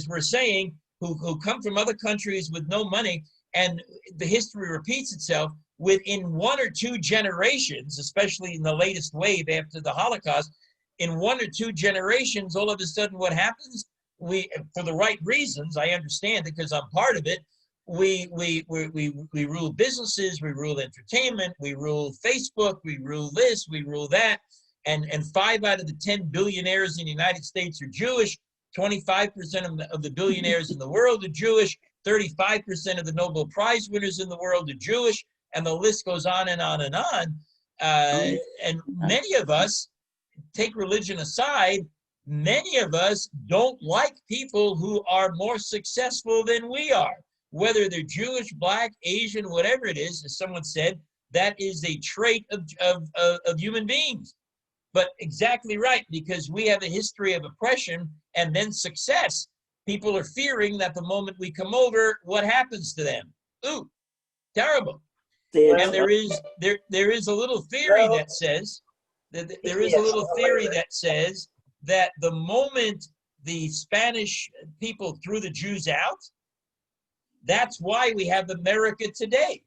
we're saying, who come from other countries with no money, and the history repeats itself. Within 1 or 2 generations, especially in the latest wave after the Holocaust, in 1 or 2 generations, all of a sudden what happens? We, for the right reasons, I understand it because I'm part of it, we rule businesses, we rule entertainment, we rule Facebook, we rule this, we rule that, and 5 out of the 10 billionaires in the United States are Jewish, 25% of the billionaires in the world are Jewish, 35% of the Nobel Prize winners in the world are Jewish, and the list goes on and on and on. And many of us, take religion aside, many of us don't like people who are more successful than we are. Whether they're Jewish, Black, Asian, whatever it is, as someone said, that is a trait of human beings. But exactly right, because we have a history of oppression and then success. People are fearing that the moment we come over, what happens to them? Ooh, terrible. And there is a little theory that says that that the moment the Spanish people threw the Jews out, that's why we have America today.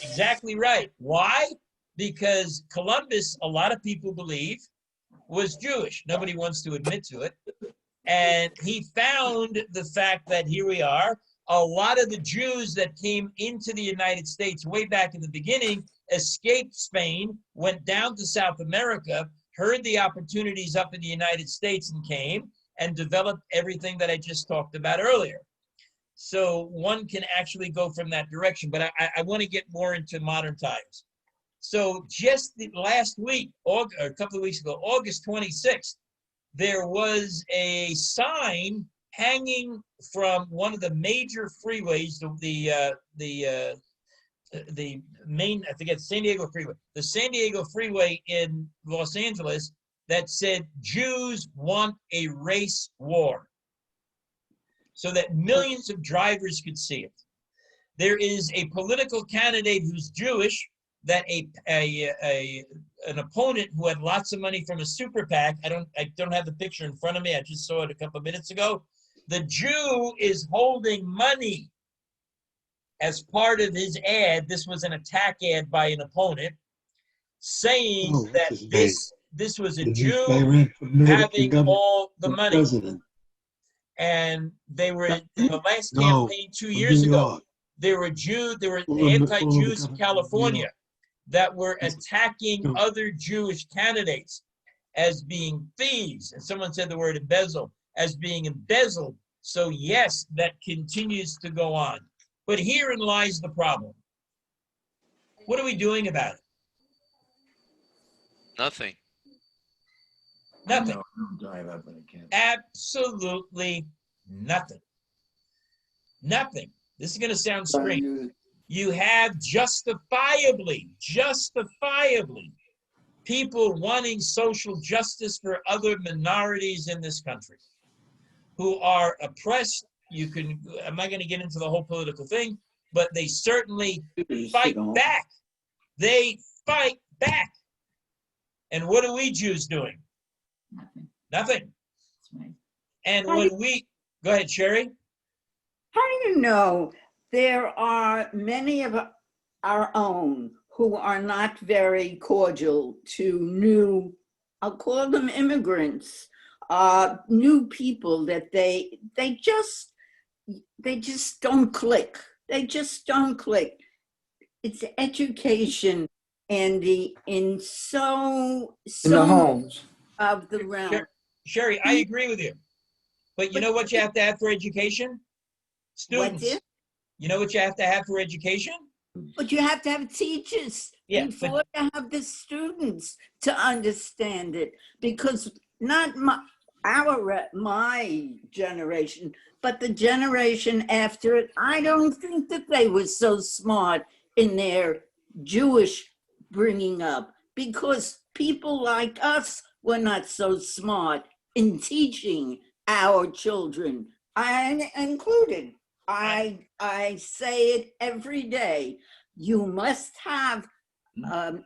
Exactly right. Why? Because Columbus, a lot of people believe, was Jewish. Nobody wants to admit to it. And he found the fact that here we are. A lot of the Jews that came into the United States way back in the beginning escaped Spain, went down to South America, heard the opportunities up in the United States and came and developed everything that I just talked about earlier. So one can actually go from that direction, but I want to get more into modern times. So just last week, or a couple of weeks ago, August 26th, there was a sign hanging from one of the major freeways, the main, I forget, San Diego Freeway, the San Diego Freeway in Los Angeles, that said, Jews want a race war, so that millions of drivers could see it. There is a political candidate who's Jewish that an opponent who had lots of money from a super PAC, I don't have the picture in front of me, I just saw it a couple of minutes ago. The Jew is holding money as part of his ad. This was an attack ad by an opponent saying that this was a Jew having all the money. President. And they were in the last campaign 2 years ago. There were anti-Jews in California that were attacking other Jewish candidates as being thieves. And someone said the word embezzle, as being embezzled. So yes, that continues to go on. But herein lies the problem. What are we doing about it? Nothing. Nothing. Drive up when it can. Absolutely nothing. Nothing. This is going to sound strange. You have justifiably people wanting social justice for other minorities in this country who are oppressed. I'm not going to get into the whole political thing, but they certainly fight back. They fight back. And what are we Jews doing? Nothing. And when we, go ahead, Sherry. How do you know there are many of our own who are not very cordial to new, I'll call them immigrants, new people that they just don't click. They just don't click. It's education, Andy, in the homes of the realm. Sherry, I agree with you. But you know what you have to have for education? Students. You know what you have to have for education? But you have to have teachers before you have the students to understand it. Because not my generation, but the generation after it, I don't think that they were so smart in their Jewish bringing up, because people like us were not so smart in teaching our children, I included. I say it every day. You must have an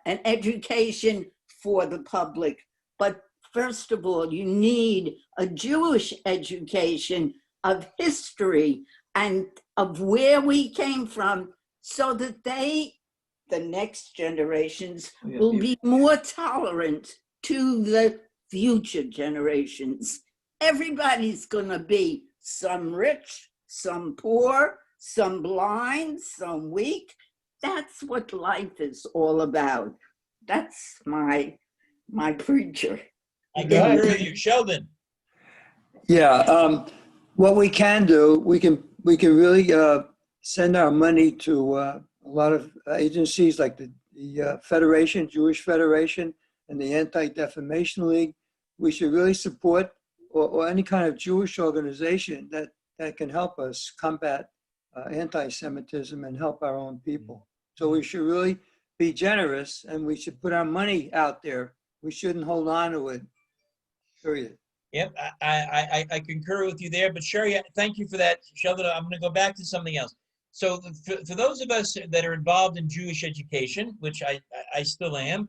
education for the public, but first of all, you need a Jewish education of history and of where we came from, so that the next generations, will be more tolerant to the future generations. Everybody's gonna be some rich, some poor, some blind, some weak. That's what life is all about. That's my preacher. I agree with you, Sheldon. Yeah, what we can do, we can really send our money to a lot of agencies like the Federation, Jewish Federation, and the Anti-Defamation League. We should really support or any kind of Jewish organization that can help us combat anti-Semitism and help our own people. So we should really be generous, and we should put our money out there. We shouldn't hold on to it, period. Yep, I concur with you there. But Sherry, thank you for that. Sheldon, I'm going to go back to something else. So for those of us that are involved in Jewish education, which I still am,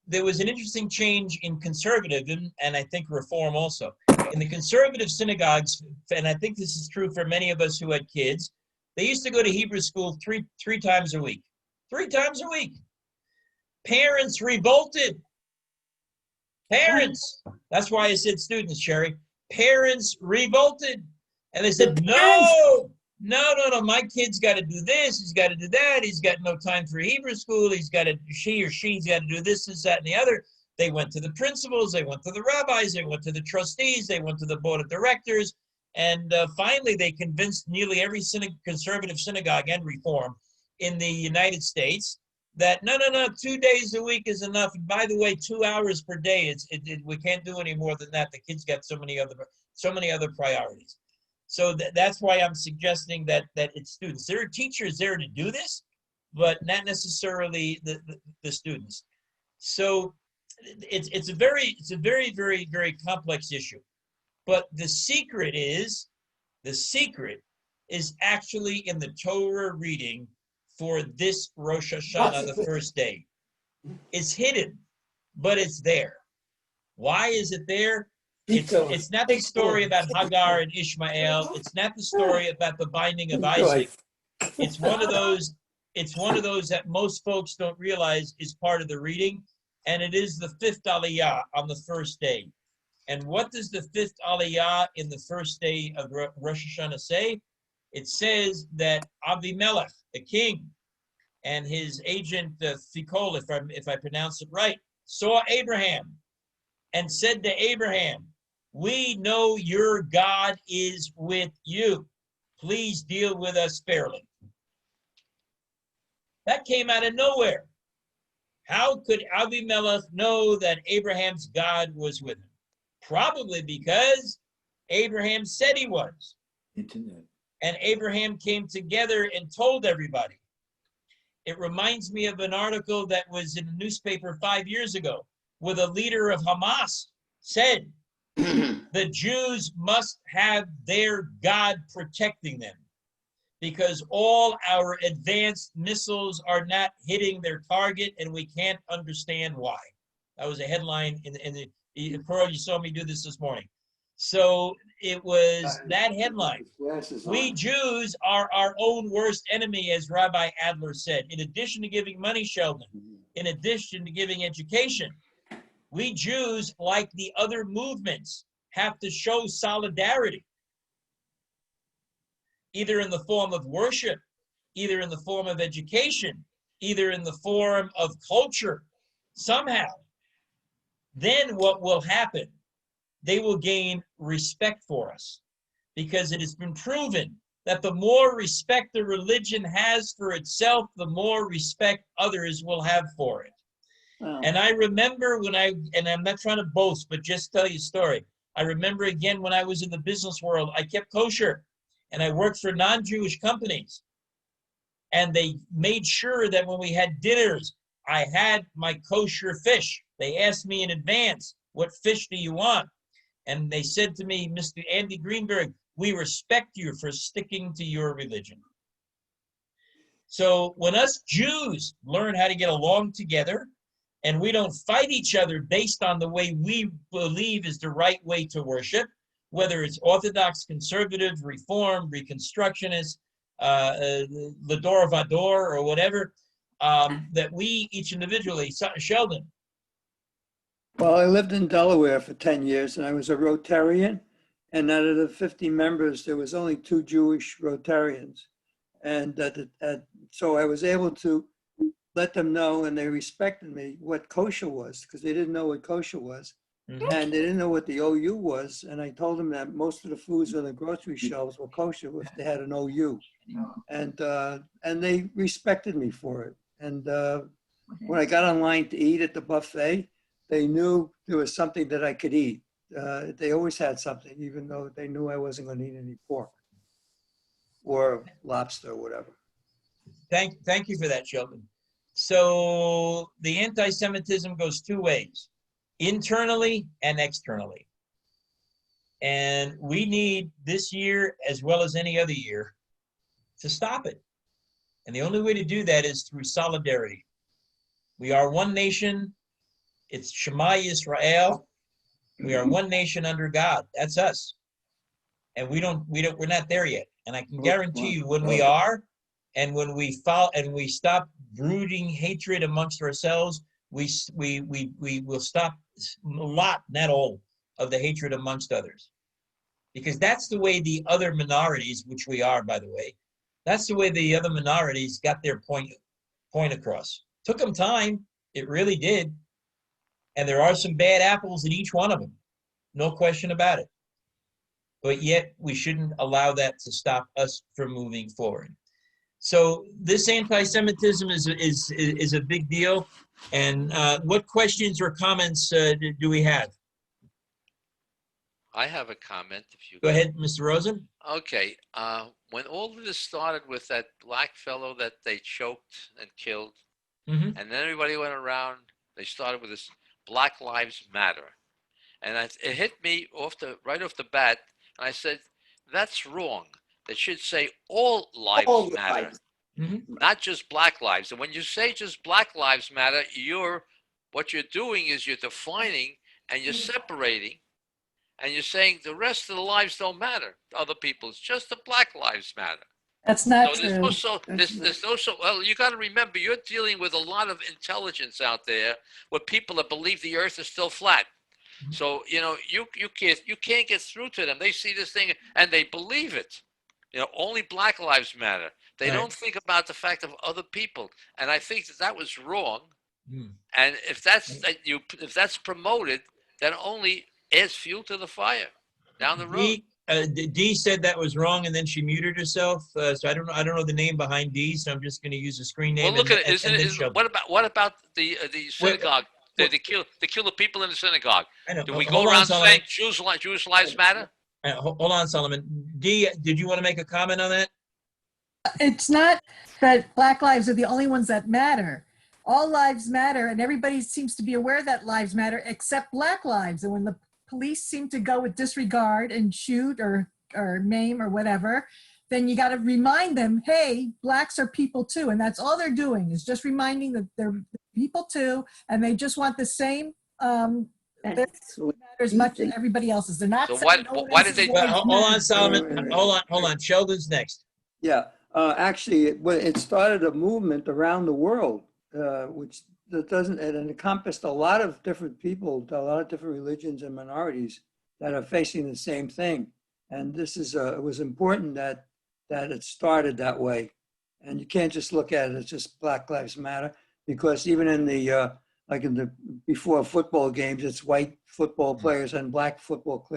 there was an interesting change in conservatism, and I think reform also. In the conservative synagogues, and I think this is true for many of us who had kids, they used to go to Hebrew school three times a week. 3 times a week. Parents revolted. Parents. That's why I said students, Sherry. Parents revolted. And they said, no, my kid's got to do this. He's got to do that. He's got no time for Hebrew school. She's got to do this, that, and the other. They went to the principals. They went to the rabbis. They went to the trustees. They went to the board of directors. And finally, they convinced nearly every conservative synagogue and reform in the United States that no, 2 days a week is enough. And by the way, 2 hours per day, we can't do any more than that. The kids got so many other priorities. So that's why I'm suggesting that it's students. There are teachers there to do this, but not necessarily the students. So it's a very, very, very complex issue. But the secret is actually in the Torah reading for this Rosh Hashanah, the first day. It's hidden, but it's there. Why is it there? It's not the story about Hagar and Ishmael. It's not the story about the binding of Isaac. It's one of those that most folks don't realize is part of the reading, and it is the 5th Aliyah on the first day. And what does the 5th Aliyah in the first day of Rosh Hashanah say? It says that Avimelech, the king, and his agent Fikol, if I pronounce it right, saw Abraham and said to Abraham, "We know your God is with you. Please deal with us fairly." That came out of nowhere. How could Avimelech know that Abraham's God was with him? Probably because Abraham said he was. Internet. And Abraham came together and told everybody. It reminds me of an article that was in a newspaper 5 years ago, where the leader of Hamas said, the Jews must have their God protecting them, because all our advanced missiles are not hitting their target, and we can't understand why. That was a headline in the Pearl, you saw me do this morning. So it was that headline. We Jews are our own worst enemy, as Rabbi Adler said. In addition to giving money, Sheldon, in addition to giving education, we Jews, like the other movements, have to show solidarity, either in the form of worship, either in the form of education, either in the form of culture, somehow. Then what will happen? They will gain respect for us, because it has been proven that the more respect the religion has for itself, the more respect others will have for it. Wow. And I remember and I'm not trying to boast, but just tell you a story. I remember again when I was in the business world, I kept kosher and I worked for non-Jewish companies. And they made sure that when we had dinners, I had my kosher fish. They asked me in advance, what fish do you want? And they said to me, Mr. Andy Greenberg, we respect you for sticking to your religion. So when us Jews learn how to get along together, and we don't fight each other based on the way we believe is the right way to worship, whether it's Orthodox, Conservative, Reform, Reconstructionist, Lador Vador, or whatever, that we each individually, Sheldon. Well, I lived in Delaware for 10 years and I was a Rotarian. And out of the 50 members, there was only 2 Jewish Rotarians. And so I was able to let them know, and they respected me, what kosher was, because they didn't know what kosher was. Mhm. And they didn't know what the OU was. And I told them that most of the foods on the grocery shelves were kosher if they had an OU. And they respected me for it. And when I got online to eat at the buffet, they knew there was something that I could eat. They always had something, even though they knew I wasn't going to eat any pork or lobster or whatever. Thank you for that, Sheldon. So the anti-Semitism goes 2 ways, internally and externally. And we need this year, as well as any other year, to stop it. And the only way to do that is through solidarity. We are one nation. It's Shema Yisrael. We are one nation under God. That's us. And we're not there yet. And I can guarantee you when we are, and when we stop brooding hatred amongst ourselves, we will stop a lot, not all, of the hatred amongst others. Because that's the way the other minorities, which we are, by the way, that's the way the other minorities got their point across. Took them time. It really did. And there are some bad apples in each one of them. No question about it. But yet we shouldn't allow that to stop us from moving forward. So this anti-Semitism is a big deal. And what questions or comments do we have? I have a comment. If you Go ahead, Mr. Rosen. Okay. When all of this started with that black fellow that they choked and killed, Mm-hmm. and then everybody went around, they started with this Black Lives Matter. And it hit me right off the bat, and I said, that's wrong. They should say all lives matter, not just black lives. And when you say just black lives matter, what you're doing is you're defining and you're separating, and you're saying the rest of the lives don't matter to other people. It's just the black lives matter. That's not So true. well, you got to remember, you're dealing with a lot of intelligence out there with people that believe the earth is still flat. So, you can't get through to them. They see this thing and they believe it. Only black lives matter. They don't think about the fact of other people. And I think that was wrong. And if that's promoted, that only adds fuel to the fire down the road. Dee said that was wrong, and then she muted herself. So I don't know the name behind Dee, so I'm just going to use a screen name. Well, look at it. What about the synagogue? They kill the people in the synagogue. Do we go around saying Jewish lives matter? Hold on, Solomon. Dee, did you want to make a comment on that? It's not that black lives are the only ones that matter. All lives matter, and everybody seems to be aware that lives matter except black lives. And when the police seem to go with disregard and shoot or maim or whatever, then you got to remind them, hey, blacks are people too. And that's all they're doing, is just reminding that they're people too, and they just want the same That's what matter as much as everybody else's. They're not So saying what- no one why did else's they- Well, lives hold on, matter. Solomon. Hold on. Sheldon's next. Yeah, actually, it started a movement around the world, which that doesn't, and it encompassed a lot of different people, a lot of different religions and minorities that are facing the same thing. And this is, it was important that it started that way. And you can't just look at it as just Black Lives Matter, because even in the, like in the, before football games, it's white football players and black football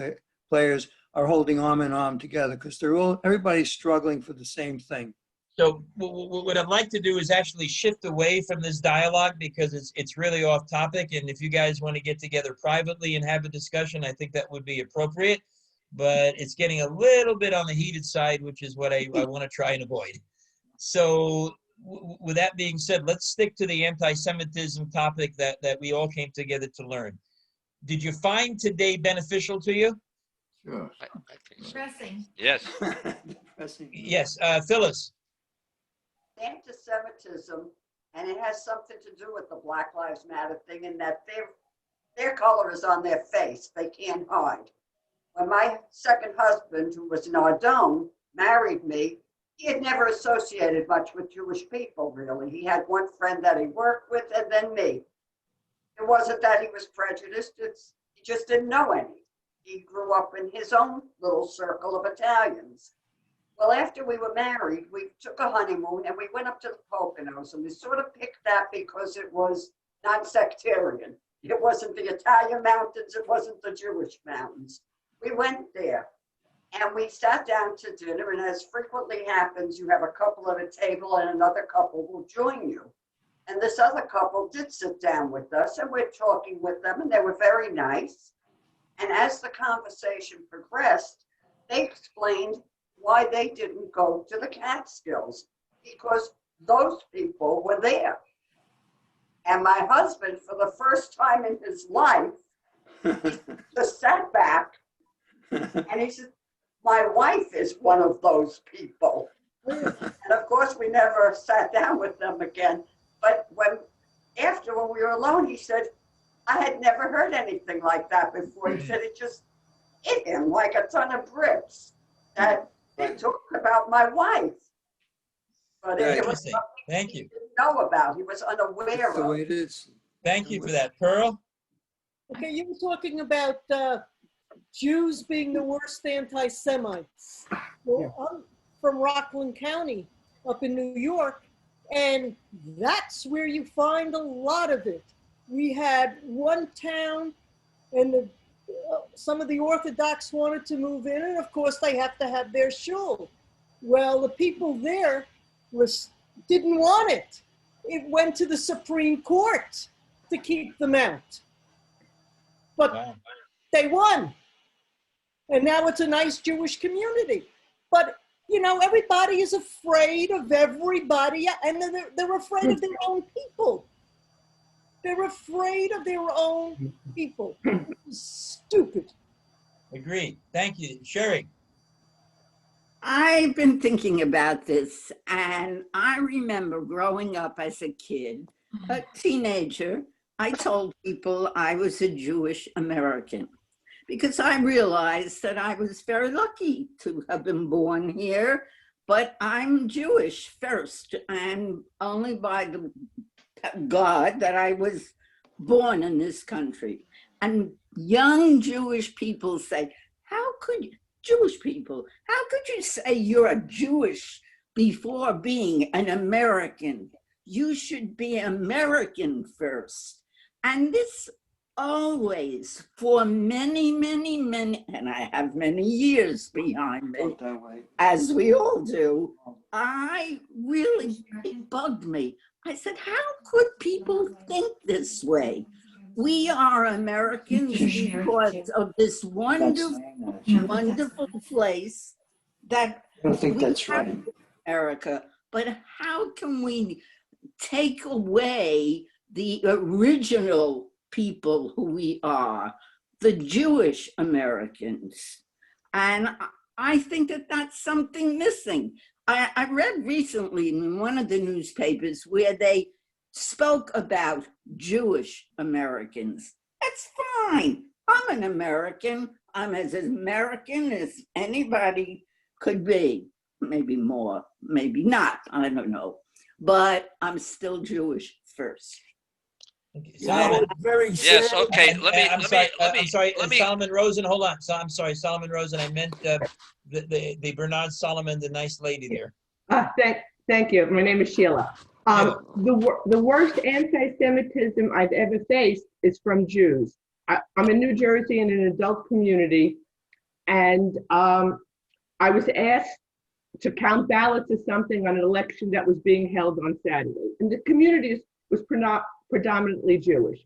players are holding arm in arm together because they're all, everybody's struggling for the same thing. So what I'd like to do is actually shift away from this dialogue because it's really off topic. And if you guys want to get together privately and have a discussion, I think that would be appropriate. But it's getting a little bit on the heated side, which is what I want to try and avoid. So with that being said, let's stick to the anti-Semitism topic that we all came together to learn. Did you find today beneficial to you? Sure. I think so. Dressing. Yes. Yes, Phyllis. Anti-Semitism, and it has something to do with the Black Lives Matter thing, in that their color is on their face. They can't hide. When my second husband, who was an Ardone, married me, he had never associated much with Jewish people, really. He had one friend that he worked with, and then me. It wasn't that he was prejudiced, he just didn't know any. He grew up in his own little circle of Italians. Well, after we were married, we took a honeymoon and we went up to the Poconos, and we sort of picked that because it was non-sectarian. It wasn't the Italian mountains, it wasn't the Jewish mountains. We went there and we sat down to dinner, and as frequently happens, you have a couple at a table and another couple will join you. And this other couple did sit down with us, and we're talking with them, and they were very nice. And as the conversation progressed, they explained why they didn't go to the Catskills, because those people were there. And my husband, for the first time in his life, just sat back and he said, my wife is one of those people. And of course, we never sat down with them again. But when we were alone, he said, I had never heard anything like that before. He said it just hit him like a ton of bricks that they talked about my wife. But it was something Thank he you. didn't know about. He was unaware That's the of. way it is. Thank you for that, Pearl. Okay, you were talking about Jews being the worst anti-Semites. Well, I'm from Rockland County up in New York, and that's where you find a lot of it. We had one town, and some of the Orthodox wanted to move in, and of course they have to have their shul. Well, the people there didn't want it. It went to the Supreme Court to keep them out. But they won. And now it's a nice Jewish community. But, you know, everybody is afraid of everybody, and they're afraid of their own people. They're afraid of their own people. Stupid. Agreed. Thank you. Sherry. I've been thinking about this, and I remember growing up as a kid, a teenager, I told people I was a Jewish American because I realized that I was very lucky to have been born here, but I'm Jewish first, and only by the God that I was born in this country. And young Jewish people say, how could you? Jewish people, how could you say you're a Jewish before being an American? You should be American first. And this always, for many, many, many, and I have many years behind me, as we all do, it bugged me. I said, how could people think this way? We are Americans because of this wonderful, wonderful place that I don't think we that's have right. in America. But how can we take away the original people who we are, the Jewish Americans? And I think that that's something missing. I read recently in one of the newspapers where they spoke about Jewish Americans. That's fine. I'm an American. I'm as American as anybody could be. Maybe more, maybe not. I don't know. But I'm still Jewish first. Okay, You know, Solomon. it's very Yes, sad. okay. I'm sorry, Solomon Rosen. Hold on. So I'm sorry, Solomon Rosen. I meant the Bernard Solomon, the nice lady there. Thank you. My name is Sheila. The worst anti-Semitism I've ever faced is from Jews. I'm in New Jersey in an adult community, and I was asked to count ballots or something on an election that was being held on Saturday. And the community was predominantly Jewish.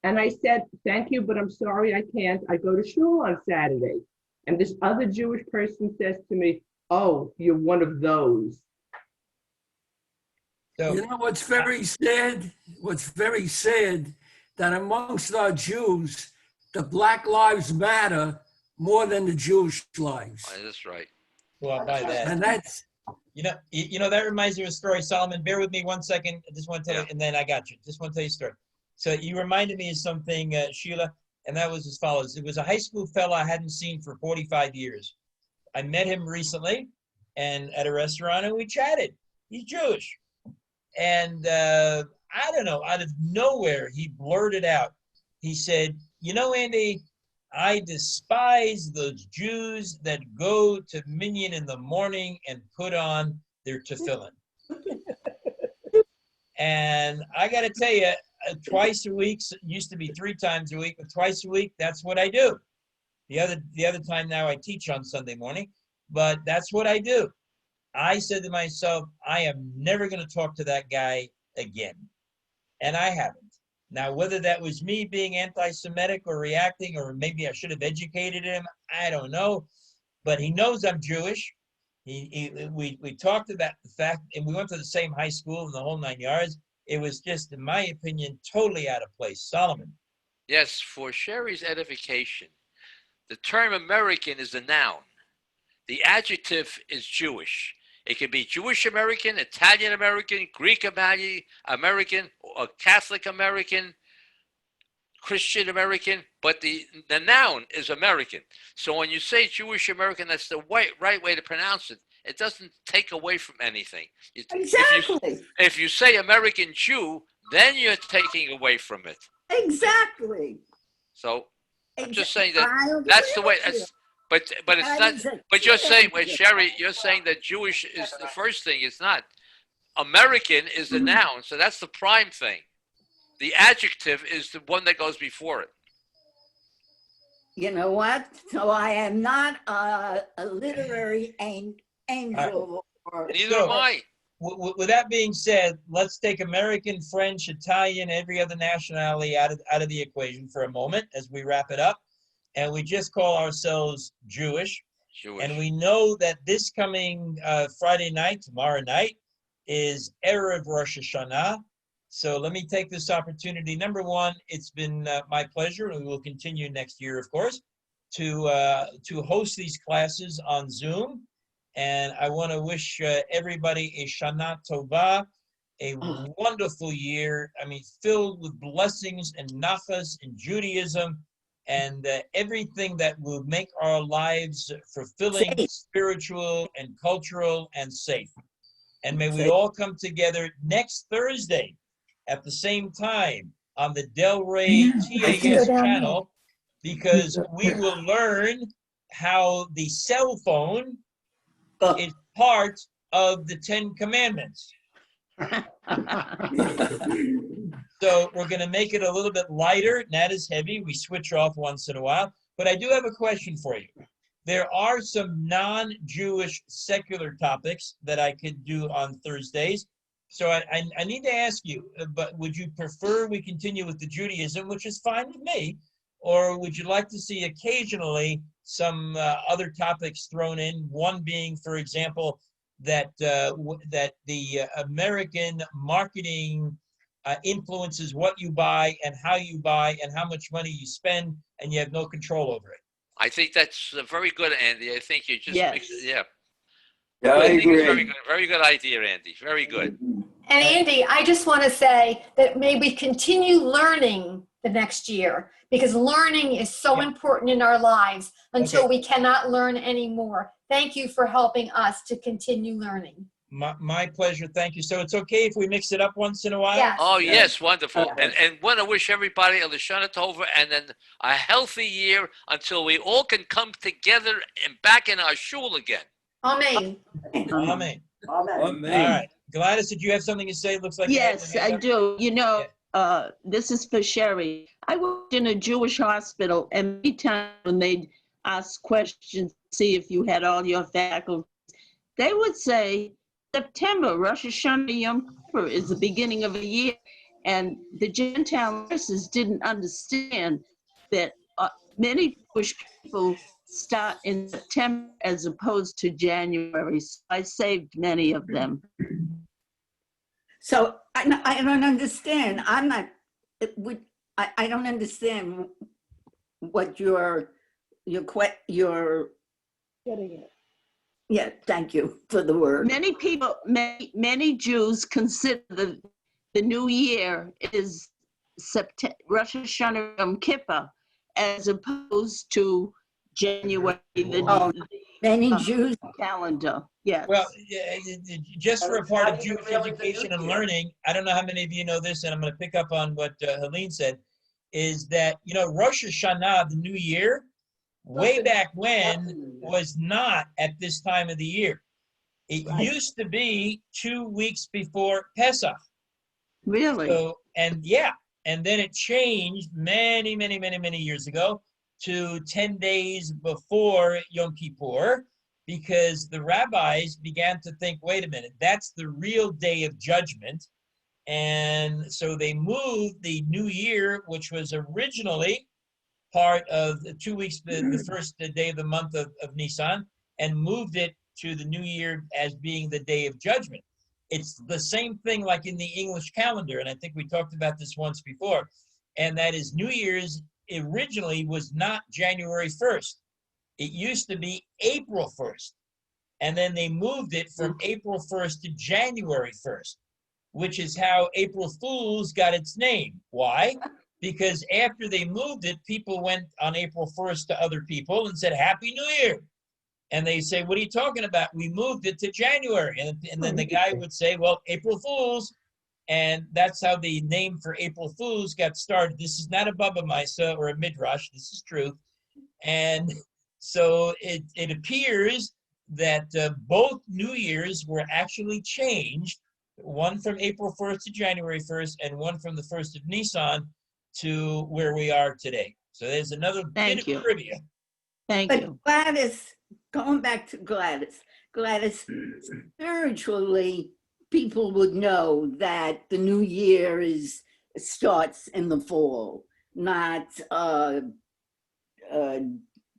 And I said, thank you, but I'm sorry, I can't. I go to shul on Saturday. And this other Jewish person says to me, oh, you're one of those. So, you know what's very sad? What's very sad that amongst our Jews, the Black Lives Matter more than the Jewish lives. That's right. well, by that. And that's, You know, that reminds me of a story, Solomon. Bear with me 1 second. I just want to tell you, and then I got you. Just want to tell you a story. So you reminded me of something, Sheila, and that was as follows. It was a high school fella I hadn't seen for 45 years. I met him recently and at a restaurant, and we chatted. He's Jewish. And I don't know, out of nowhere, he blurted out. He said, you know, Andy, I despise those Jews that go to Minyan in the morning and put on their tefillin. And I got to tell you, twice a week, used to be 3 times a week, but twice a week, that's what I do. The other time now I teach on Sunday morning, but that's what I do. I said to myself, I am never going to talk to that guy again. And I haven't. Now, whether that was me being anti-Semitic or reacting, or maybe I should have educated him, I don't know. But he knows I'm Jewish. We talked about the fact, and we went to the same high school and the whole 9 yards. It was just, in my opinion, totally out of place. Solomon. Yes, for Sherry's edification, the term American is a noun. The adjective is Jewish. It can be Jewish American, Italian American, Greek American, or Catholic American, Christian American, but the noun is American. So when you say Jewish American, that's the right way to pronounce it. It doesn't take away from anything. Exactly. If you say American Jew, then you're taking away from it. Exactly. So I'm just saying that's the way. But it's not. But you're saying, Sherry, you're saying that Jewish is the first thing. It's not. American is the noun, so that's the prime thing. The adjective is the one that goes before it. You know what? So I am not a literary angel. Neither am I. With that being said, let's take American, French, Italian, every other nationality out of the equation for a moment as we wrap it up. And we just call ourselves Jewish. And we know that this coming Friday night, tomorrow night, is Erev Rosh Hashanah. So let me take this opportunity. Number one, it's been my pleasure, and we will continue next year, of course, to host these classes on Zoom. And I want to wish everybody a Shana Tova, a wonderful year. I mean, filled with blessings and nachas in Judaism, and everything that will make our lives fulfilling, spiritual and cultural, and safe. And may we all come together next Thursday at the same time on the Delray TAS channel, because we will learn how the cell phone is part of the 10 Commandments. So we're going to make it a little bit lighter, not as heavy. We switch off once in a while. But I do have a question for you. There are some non-Jewish secular topics that I could do on Thursdays. So I need to ask you, but would you prefer we continue with the Judaism, which is fine with me, or would you like to see occasionally some other topics thrown in? One being, for example, that the American marketing influences what you buy and how much money you spend, and you have no control over it. I think that's very good, Andy. I think you just Yes. yeah. Yeah, I think it's agree. very good idea, Andy. Very good. And Andy, I just want to say that may we continue learning the next year because learning is so important in our lives until we cannot learn anymore. Thank you for helping us to continue learning. My pleasure. Thank you. So it's okay if we mix it up once in a while? Yes. Oh, yes, wonderful. And want to wish everybody a Lashana Tova and then a healthy year until we all can come together and back in our shul again. Amen. Amen. Amen. All right. Gladys, did you have something to say? Looks like you had your Yes, hand I up. do. You know, this is for Sherry. I worked in a Jewish hospital, and many times when they'd ask questions, see if you had all your faculties, they would say, September, Rosh Hashanah Yom Kippur is the beginning of a year. And the Gentile nurses didn't understand that many Jewish people start in September as opposed to January. So I saved many of them. So I don't understand. I'm not, I don't understand what your, Getting it. yeah, thank you for the word. Many people, many Jews consider the new year is Rosh Hashanah Yom Kippur, as opposed to January, Many Jews calendar. Yes. Well, just for a part of Jewish education and learning, I don't know how many of you know this, and I'm going to pick up on what Helene said, is that, you know, Rosh Hashanah, the new year, way back when, was not at this time of the year. It used to be 2 weeks before Pesach. Really? So, and then it changed many, many, many, many years ago to 10 days before Yom Kippur, because the rabbis began to think, wait a minute, that's the real day of judgment. And so they moved the new year, which was originally part of the 2 weeks, the first day of the month of Nisan, and moved it to the new year as being the day of judgment. It's the same thing like in the English calendar, and I think we talked about this once before, and that is New Year's originally was not January 1st. It used to be April 1st, and then they moved it from April 1st to January 1st, which is how April Fool's got its name. Why? Because after they moved it, people went on April 1st to other people and said, Happy New Year. And they say, what are you talking about? We moved it to January. And then the guy would say, well, April Fool's. And that's how the name for April Fool's got started. This is not a Baba Misa or a Midrash. This is truth. And so it appears that both New Year's were actually changed, one from April 1st to January 1st, and one from the 1st of Nisan to where we are today. So there's another bit of trivia. Thank you. Gladys, going back to Gladys, spiritually, people would know that the new year starts in the fall, not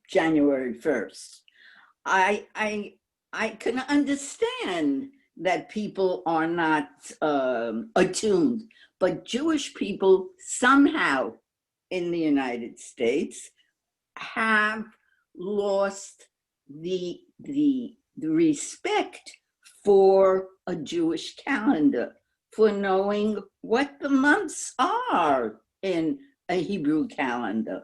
January 1st. I can understand that people are not attuned, but Jewish people somehow in the United States have lost the respect for a Jewish calendar, for knowing what the months are in a Hebrew calendar.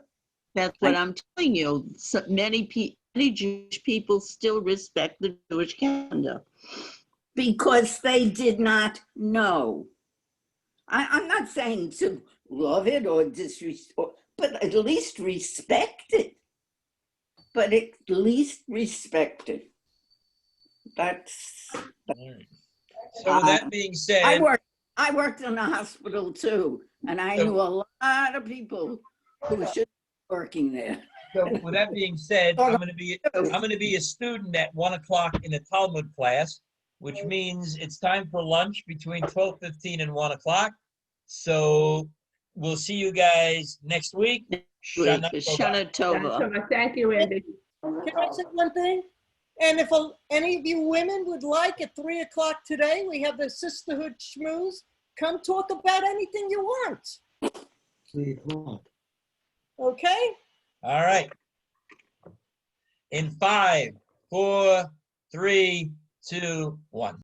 That's what I'm telling you. So many Jewish people still respect the Jewish calendar. Because they did not know. I'm not saying to love it or disrespect, but at least respect it. But at least respect it. That's. So with that being said, I worked in a hospital too, and I knew a lot of people who should be working there. So with that being said, I'm going to be a student at 1 o'clock in a Talmud class, which means it's time for lunch between 12:15 and 1 o'clock. So we'll see you guys next week. Shana Tova. Thank you, Andy. Can I say one thing? And if any of you women would like, at 3 o'clock today, we have the Sisterhood Schmooze. Come talk about anything you want. 3 o'clock. Okay? All right. In 5, 4, 3, 2, 1.